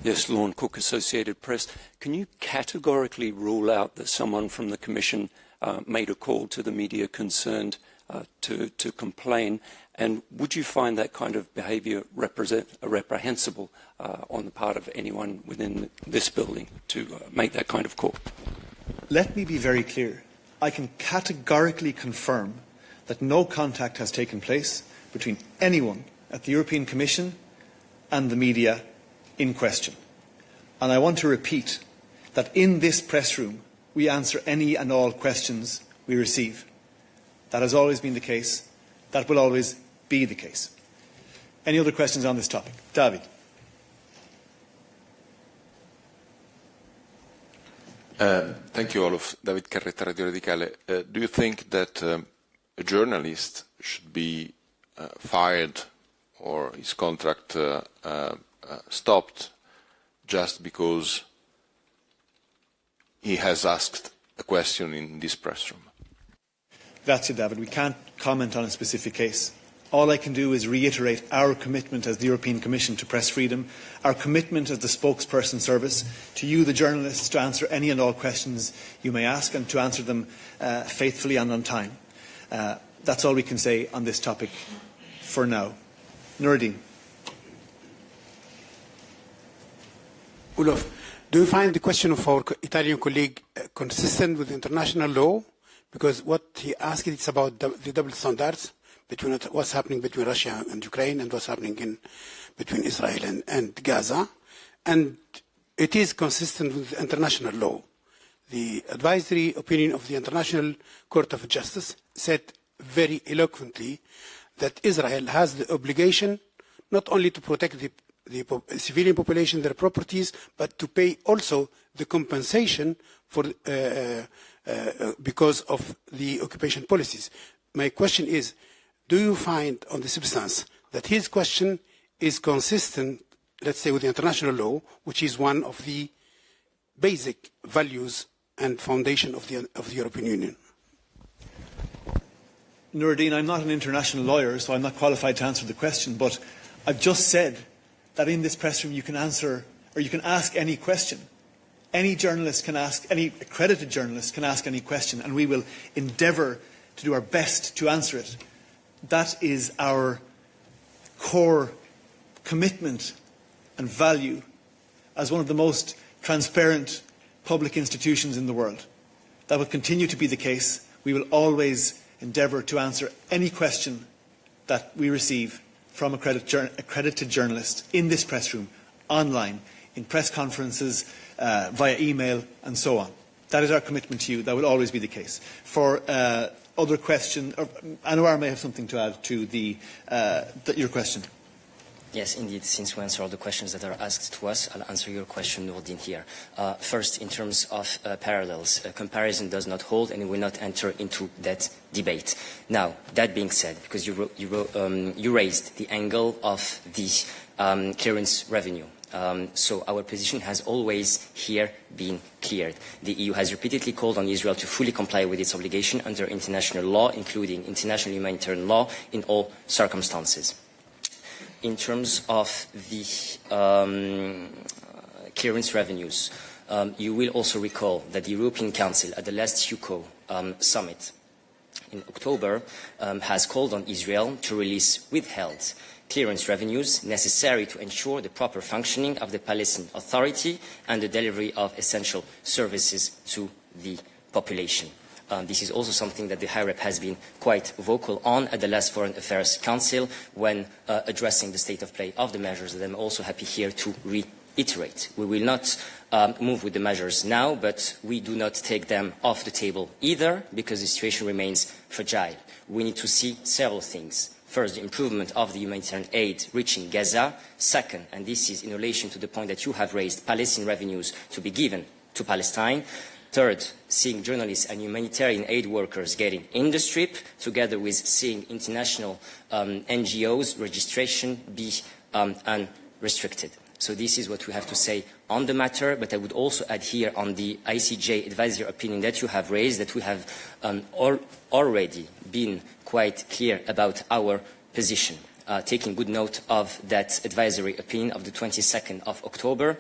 Yes, Lorne Cook, Associated Press. Can you categorically rule out that someone from the Commission made a call to the media concerned to complain? And would you find that kind of behaviour reprehensible on the part of anyone within this building to make that kind of call? Let me be very clear. I can categorically confirm that no contact has taken place between anyone at the European Commission and the media in question. And I want to repeat that in this press room we answer any and all questions we receive. That has always been the case. That will always be the case. Any other questions on this topic? David. Thank you, Olof. David Carretta, Radio Radicale. Do you think that a journalist should be fired or his contract stopped just because he has asked a question in this press room. Grazie, David. We can't comment on a specific case. All I can do is reiterate our commitment as the European Commission to press freedom, our commitment as the spokesperson service to you, the journalists, to answer any and all questions you may ask and to answer them faithfully and on time. That's all we can say on this topic for now. Nuruddin. Olof, do you find the question of our Italian colleague consistent with international law? Because what he asked is about the double standards between what's happening between Russia and Ukraine and what's happening between Israel and Gaza. And it is consistent with international law. The advisory opinion of the International Court of Justice said very eloquently that Israel has the obligation not only to protect the civilian population, their properties, but to pay also the compensation for because of the occupation policies. My question is, do you find on the substance that his question is consistent, let's say, with the international law, which is one of the basic values and foundation of the European Union? Nuruddin, I'm not an international lawyer, so I'm not qualified to answer the question, but I've just said that in this press room you can answer, or you can ask any question. Any journalist can ask, any accredited journalist can ask any question, and we will endeavour to do our best to answer it. That is our core commitment and value as one of the most transparent public institutions in the world. That will continue to be the case. We will always endeavour to answer any question that we receive from accredited journalists in this press room, online, in press conferences, via email and so on. That is our commitment to you. That will always be the case. For other question, Anwar may have something to add to your question. Yes, indeed. Since we answer all the questions that are asked to us, I'll answer your question, Nourdin, here. First, in terms of parallels, comparison does not hold and we will not enter into that debate. Now, that being said, because you raised the angle of the clearance revenue. So our position has always here been cleared. The EU has repeatedly called on Israel to fully comply with its obligation under international law, including international humanitarian law, in all circumstances. In terms of the clearance revenues, you will also recall that the European Council at the last UCO summit in October has called on Israel to release withheld clearance revenues necessary to ensure the proper functioning of the Palestinian Authority and the delivery of essential services to the population. This is also something that the High Rep has been quite vocal on at the last Foreign Affairs Council when addressing the state of play of the measures that I'm also happy here to reiterate. We will not move with the measures now, but we do not take them off the table either because the situation remains fragile. We need to see several things. First, the improvement of the humanitarian aid reaching Gaza. Second, and this is in relation to the point that you have raised, Palestinian revenues to be given to Palestine. Third, seeing journalists and humanitarian aid workers getting in the strip, together with seeing international NGOs registration be unrestricted. So this is what we have to say on the matter, but I would also add here on the ICJ advisory opinion that you have raised that we have already been quite clear about our position. Taking good note of that advisory opinion of the 22nd of October,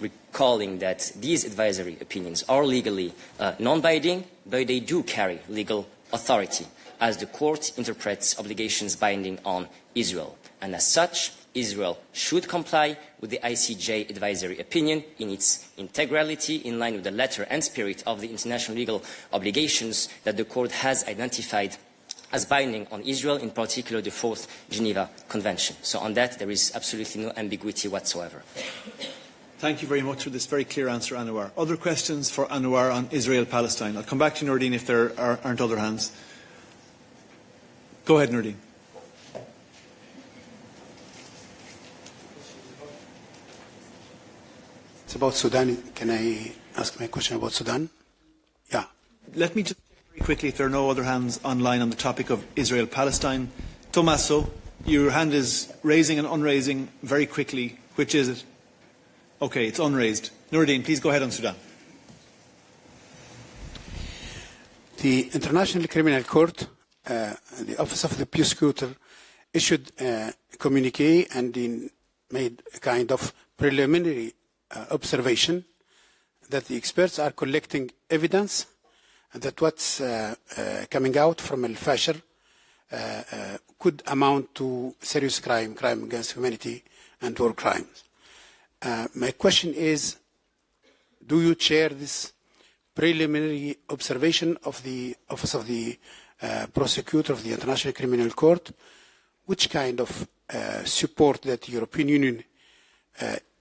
recalling that these advisory opinions are legally non-binding, but they do carry legal authority, as the court interprets obligations binding on Israel. And as such, Israel should comply with the ICJ advisory opinion in its integrality, in line with the letter and spirit of the international legal obligations that the court has identified as binding on Israel, in particular the Fourth Geneva Convention. So on that, there is absolutely no ambiguity whatsoever. Thank you very much for this very clear answer, Anwar. Other questions for Anwar on Israel-Palestine? I'll come back to Nourdin if there aren't other hands. Go ahead, Nourdin. It's about Sudan. Can I ask my question about Sudan? Yeah. Let me just very quickly, if there are no other hands online on the topic of Israel-Palestine. Tommaso, your hand is raising and unraising very quickly. Which is it? Okay, it's unraised. Nourdin, please go ahead on Sudan. The International Criminal Court, the Office of the Prosecutor, issued a communique and made a kind of preliminary observation that the experts are collecting evidence and that what's coming out from Al-Fashir could amount to serious crime against humanity and war crimes. My question is, do you share this preliminary observation of the Office of the Prosecutor of the International Criminal Court? Which kind of support that the European Union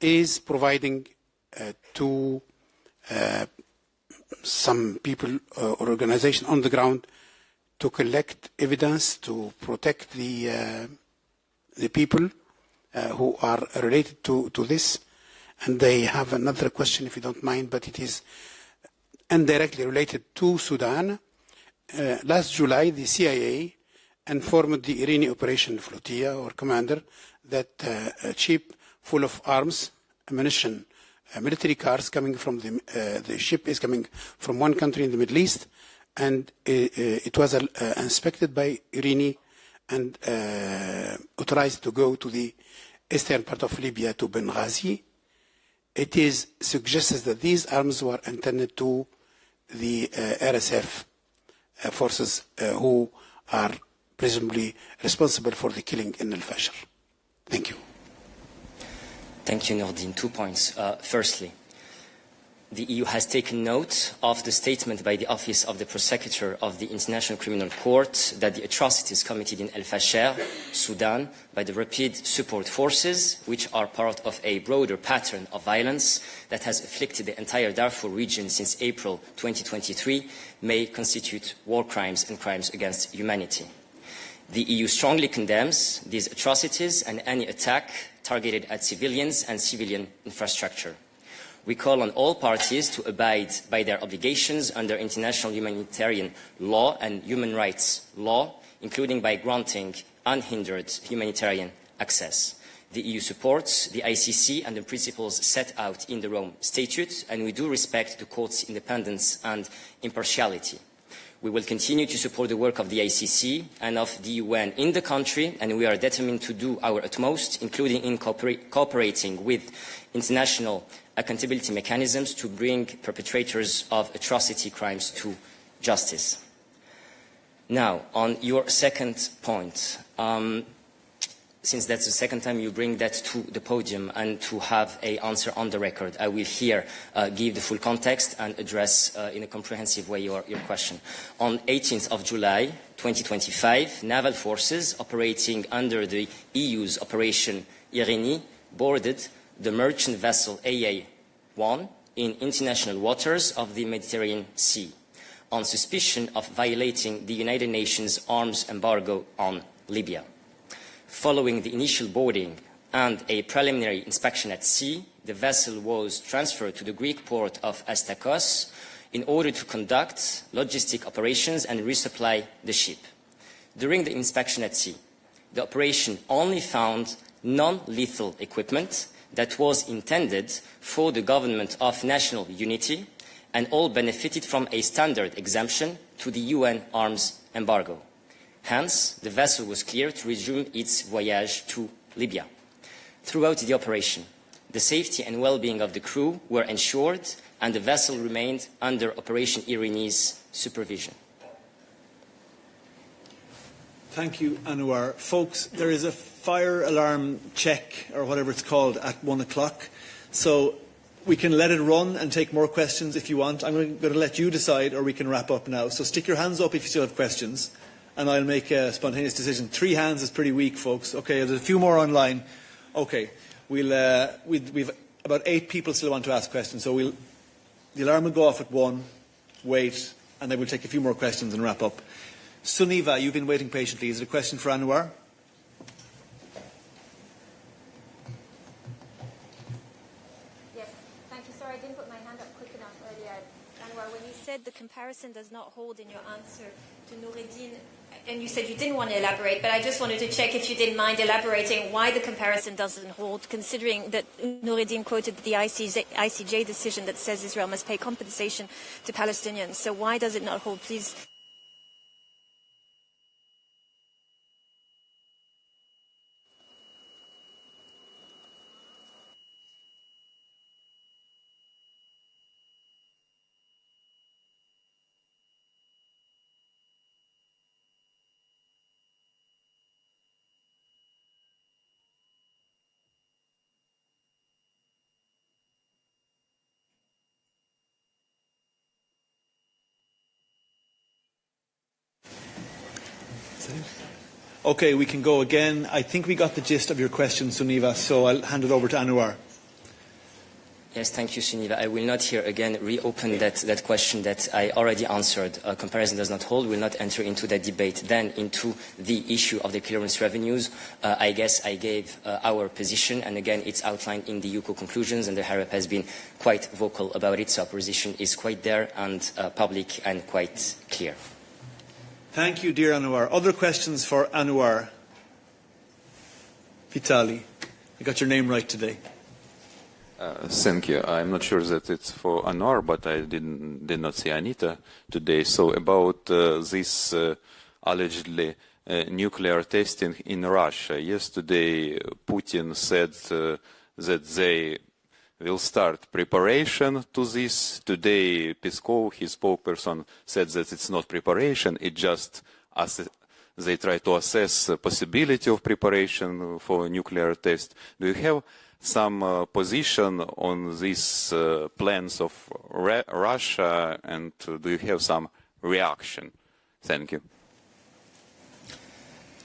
is providing to some people or organizations on the ground to collect evidence, to protect the people who are related to this? And they have another question, if you don't mind, but it is indirectly related to Sudan. Last July, the CIA informed the Iranian Operation Flotilla or commander that a ship full of arms, ammunition, military cars coming from the ship is coming from one country in the Middle East, and it was inspected by Irani and authorized to go to the eastern part of Libya, to Benghazi. It is suggested that these arms were intended to the RSF forces who are presumably responsible for the killing in Al-Fashir. Thank you. Thank you, Nordin. 2 points. Firstly, the EU has taken note of the statement by the Office of the Prosecutor of the International Criminal Court that the atrocities committed in Al-Fashir, Sudan, by the Rapid Support Forces, which are part of a broader pattern of violence that has afflicted the entire Darfur region since April 2023, may constitute war crimes and crimes against humanity. The EU strongly condemns these atrocities and any attack targeted at civilians and civilian infrastructure. We call on all parties to abide by their obligations under international humanitarian law and human rights law, including by granting unhindered humanitarian access. The EU supports the ICC and the principles set out in the Rome Statute, and we do respect the court's independence and impartiality. We will continue to support the work of the ICC and of the UN in the country, and we are determined to do our utmost, including in cooperating with international accountability mechanisms to bring perpetrators of atrocity crimes to justice. Now, on your second point, since that's the second time you bring that to the podium and to have an answer on the record, I will here give the full context and address in a comprehensive way your question. On 18th of July 2025, naval forces operating under the EU's Operation Irini boarded the merchant vessel AA-1 in international waters of the Mediterranean Sea on suspicion of violating the United Nations arms embargo on Libya. Following the initial boarding and a preliminary inspection at sea, the vessel was transferred to the Greek port of Astakos in order to conduct logistic operations and resupply the ship. During the inspection at sea, the operation only found non-lethal equipment that was intended for the government of national unity, and all benefited from a standard exemption to the UN arms embargo. Hence, the vessel was cleared to resume its voyage to Libya. Throughout the operation, the safety and well-being of the crew were ensured, and the vessel remained under Operation Irini's supervision. Thank you, Anwar. Folks, there is a fire alarm check, or whatever it's called, at 1 o'clock. So we can let it run and take more questions if you want. I'm going to let you decide, or we can wrap up now. So stick your hands up if you still have questions, and I'll make a spontaneous decision. 3 hands is pretty weak, folks. Okay, there's a few more online. Okay, we've about 8 people still want to ask questions. So the alarm will go off at 1, wait, and then we'll take a few more questions and wrap up. Suniva, you've been waiting patiently. Is it a question for Anwar? Yes, thank you. Sorry, I didn't put my hand up quick enough earlier. Anwar, when you said the comparison does not hold in your answer to Noureddin, and you said you didn't want to elaborate, but I just wanted to check if you didn't mind elaborating why the comparison doesn't hold, considering that Noureddin quoted the ICJ decision that says Israel must pay compensation to Palestinians. So why does it not hold? Please. Okay, we can go again. I think we got the gist of your question, Suniva, so I'll hand it over to Anwar. Yes, thank you, Suniva. I will not here again reopen that question that I already answered. Comparison does not hold. We will not enter into that debate. Then into the issue of the clearance revenues, I guess I gave our position, and again, it's outlined in the UCO conclusions, and the HAREP has been quite vocal about it, so our position is quite there and public and quite clear. Thank you, dear Anwar. Other questions for Anwar? Vitali, I got your name right today. Thank you. I'm not sure that it's for Anwar, but I did not see Anita today. So about this allegedly nuclear testing in Russia. Yesterday, Putin said that they will start preparation to this. Today, Peskov, his spokesperson, said that it's not preparation, it just they try to assess the possibility of preparation for nuclear test. Do you have some position on these plans of Russia, and do you have some reaction? Thank you.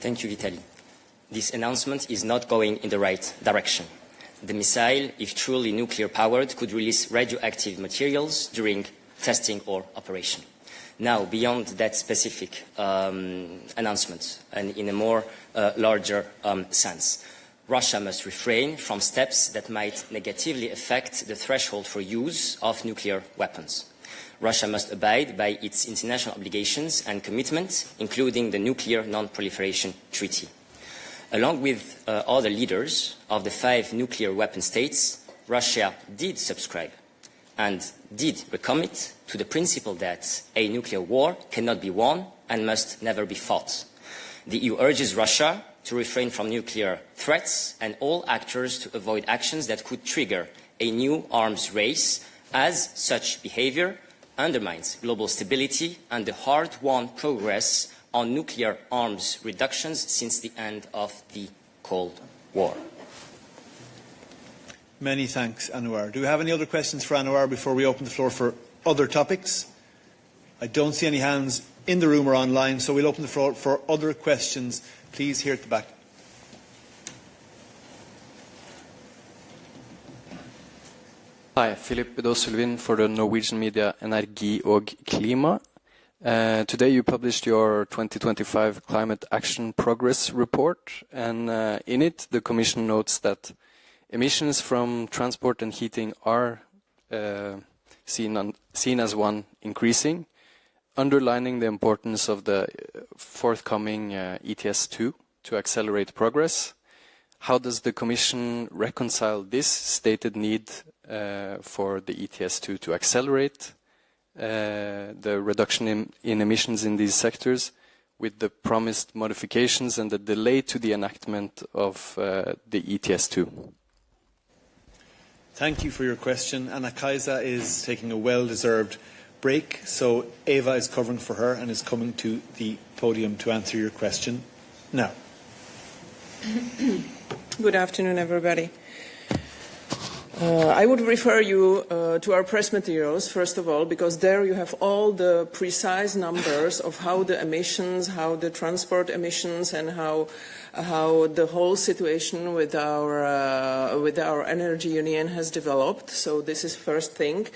Thank you, Vitaly. This announcement is not going in the right direction. The missile, if truly nuclear-powered, could release radioactive materials during testing or operation. Now, beyond that specific announcement, and in a more larger sense, Russia must refrain from steps that might negatively affect the threshold for use of nuclear weapons. Russia must abide by its international obligations and commitments, including the Nuclear Non-Proliferation Treaty. Along with other leaders of the 5 nuclear weapon states, Russia did subscribe and did recommit to the principle that a nuclear war cannot be won and must never be fought. The EU urges Russia to refrain from nuclear threats and all actors to avoid actions that could trigger a new arms race, as such behavior undermines global stability and the hard-won progress on nuclear arms reductions since the end of the Cold War. Many thanks, Anwar. Do we have any other questions for Anwar before we open the floor for other topics? I don't see any hands in the room or online, so we'll open the floor for other questions. Please, here at the back. Hi, Philip Bedosylvin for the Norwegian media Energi og Klima. Today you published your 2025 Climate Action Progress Report, and in it the Commission notes that emissions from transport and heating are seen as one increasing, underlining the importance of the forthcoming ETS2 to accelerate progress. How does the Commission reconcile this stated need for the ETS2 to accelerate the reduction in emissions in these sectors with the promised modifications and the delay to the enactment of the ETS2? Thank you for your question. Anna Kaisa is taking a well-deserved break, so Eva is covering for her and is coming to the podium to answer your question now. Good afternoon, everybody. I would refer you to our press materials, first of all, because there you have all the precise numbers of how the emissions, how the transport emissions, and how the whole situation with our energy union has developed. So this is first thing.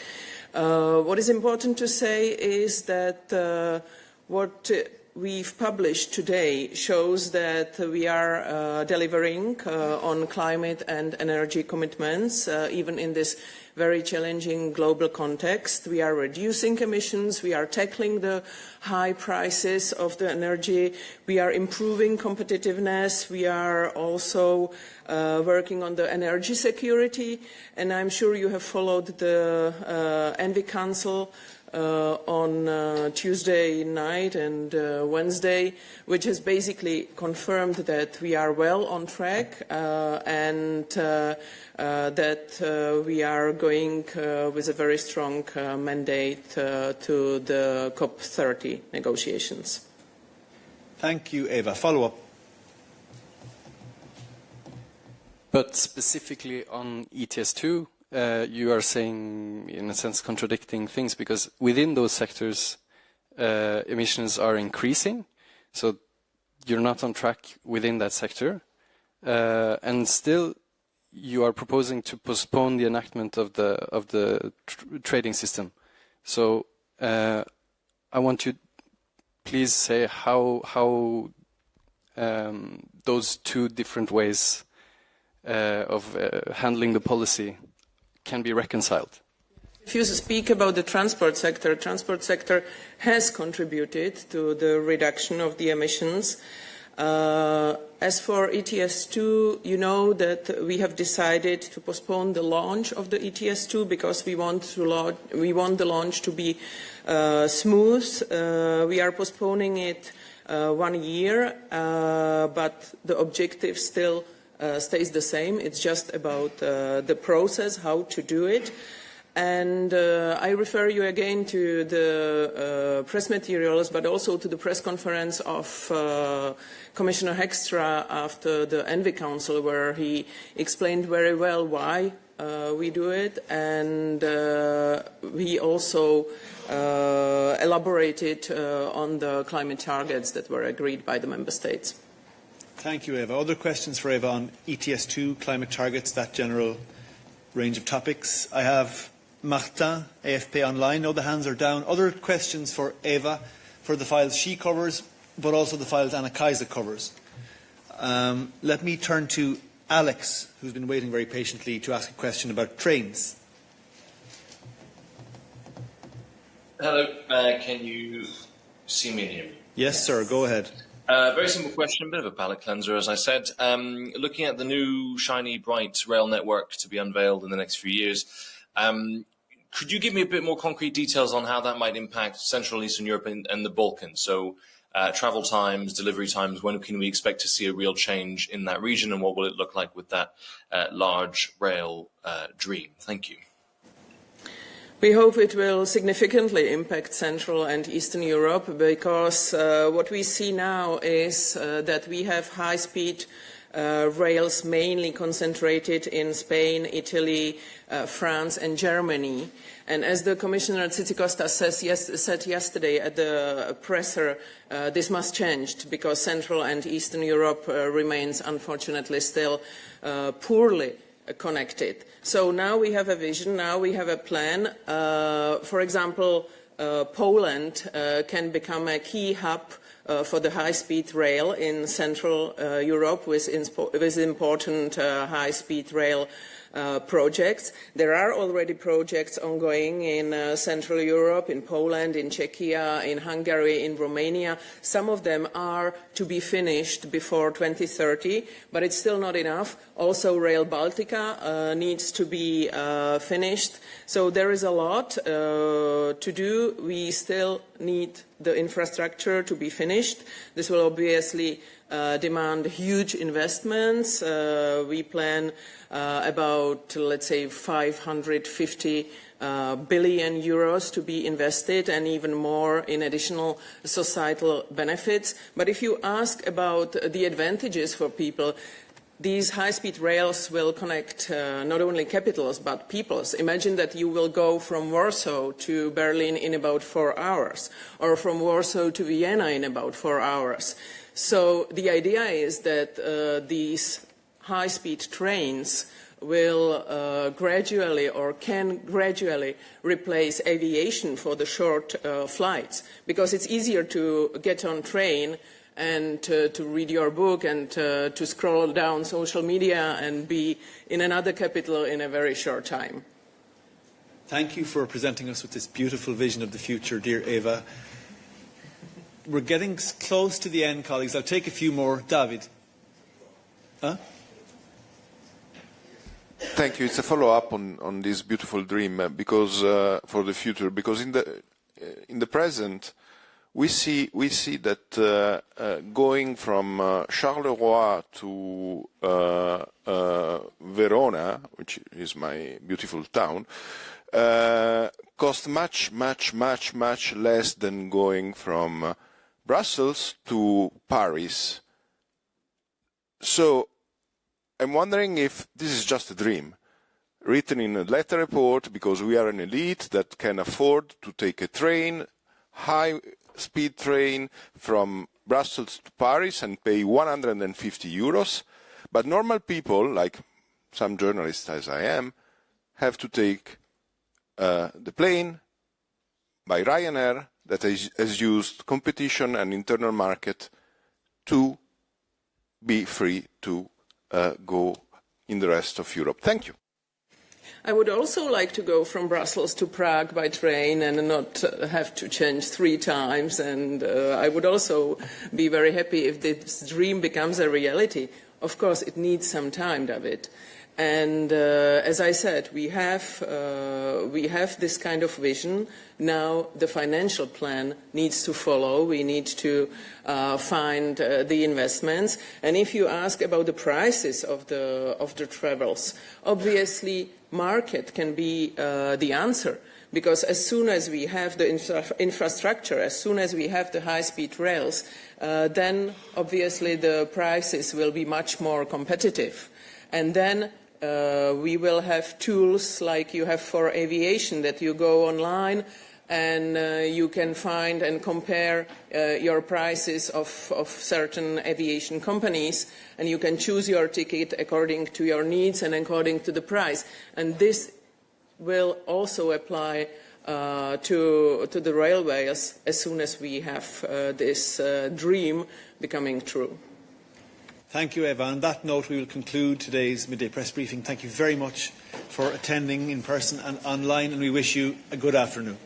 What is important to say is that what we've published today shows that we are delivering on climate and energy commitments, even in this very challenging global context. We are reducing emissions, we are tackling the high prices of the energy, we are improving competitiveness, we are also working on the energy security, and I'm sure you have followed the Envy Council on Tuesday night and Wednesday, which has basically confirmed that we are well on track and that we are going with a very strong mandate to the COP30 negotiations. Thank you, Eva. Follow-up. But specifically on ETS2, you are saying, in a sense, contradicting things, because within those sectors, emissions are increasing, so you're not on track within that sector, and still you are proposing to postpone the enactment of the trading system. So I want you, please say how those two different ways of handling the policy can be reconciled. If you speak about the transport sector has contributed to the reduction of the emissions. As for ETS2, you know that we have decided to postpone the launch of the ETS2 because we want the launch to be smooth. We are postponing it 1 year, but the objective still stays the same. It's just about the process, how to do it. And I refer you again to the press materials, but also to the press conference of Commissioner Hekstra after the Envy Council, where he explained very well why we do it, and he also elaborated on the climate targets that were agreed by the member states. Thank you, Eva. Other questions for Eva on ETS2, climate targets, that general range of topics? I have Martin, AFP Online. No, the hands are down. Other questions for Eva for the files she covers, but also the files Anna Kaisa covers. Let me turn to Alex, who's been waiting very patiently to ask a question about trains. Hello, can you see me and hear me? Yes, sir, go ahead. Very simple question, a bit of a palate cleanser, as I said. Looking at the new, shiny, bright rail network to be unveiled in the next few years, could you give me a bit more concrete details on how that might impact Central and Eastern Europe and the Balkans? So travel times, delivery times, when can we expect to see a real change in that region, and what will it look like with that large rail dream? Thank you. We hope it will significantly impact Central and Eastern Europe, because what we see now is that we have high-speed rails mainly concentrated in Spain, Italy, France and Germany. And as the Commissioner Tsitsi-Costa said yesterday at the presser, this must change, because Central and Eastern Europe remains unfortunately still poorly connected. So now we have a vision, now we have a plan. For example, Poland can become a key hub for the high-speed rail in Central Europe with important high-speed rail projects. There are already projects ongoing in Central Europe, in Poland, in Czechia, in Hungary, in Romania. Some of them are to be finished before 2030, but it's still not enough. Also, Rail Baltica needs to be finished. So there is a lot to do. We still need the infrastructure to be finished. This will obviously demand huge investments. We plan about, let's say, 550 billion euros to be invested, and even more in additional societal benefits. But if you ask about the advantages for people, these high-speed rails will connect not only capitals but peoples. Imagine that you will go from Warsaw to Berlin in about 4 hours, or from Warsaw to Vienna in about 4 hours. So the idea is that these high-speed trains will gradually or can gradually replace aviation for the short flights, because it's easier to get on train and to read your book and to scroll down social media and be in another capital in a very short time. Thank you for presenting us with this beautiful vision of the future, dear Eva. We're getting close to the end, colleagues. I'll take a few more. David. Huh? Thank you. It's a follow-up on this beautiful dream because for the future. Because in the present, we see that going from Charleroi to Verona, which is my beautiful town, cost much less than going from Brussels to Paris. So I'm wondering if this is just a dream, written in a letter report because we are an elite that can afford to take a train, high-speed train from Brussels to Paris and pay 150 euros, but normal people, like some journalists as I am, have to take the plane by Ryanair that has used competition and internal market to be free to go in the rest of Europe. Thank you. I would also like to go from Brussels to Prague by train and not have to change 3 times. And I would also be very happy if this dream becomes a reality. Of course, it needs some time, David. And as I said, we have this kind of vision. Now the financial plan needs to follow. We need to find the investments. And if you ask about the prices of the travels, obviously market can be the answer. Because as soon as we have the infrastructure, as soon as we have the high-speed rails, then obviously the prices will be much more competitive. And then we will have tools like you have for aviation, that you go online and you can find and compare your prices of certain aviation companies, and you can choose your ticket according to your needs and according to the price. And this will also apply to the railways as soon as we have this dream becoming true. Thank you, Eva. On that note, we will conclude today's Midday Press Briefing. Thank you very much for attending in person and online, and we wish you a good afternoon.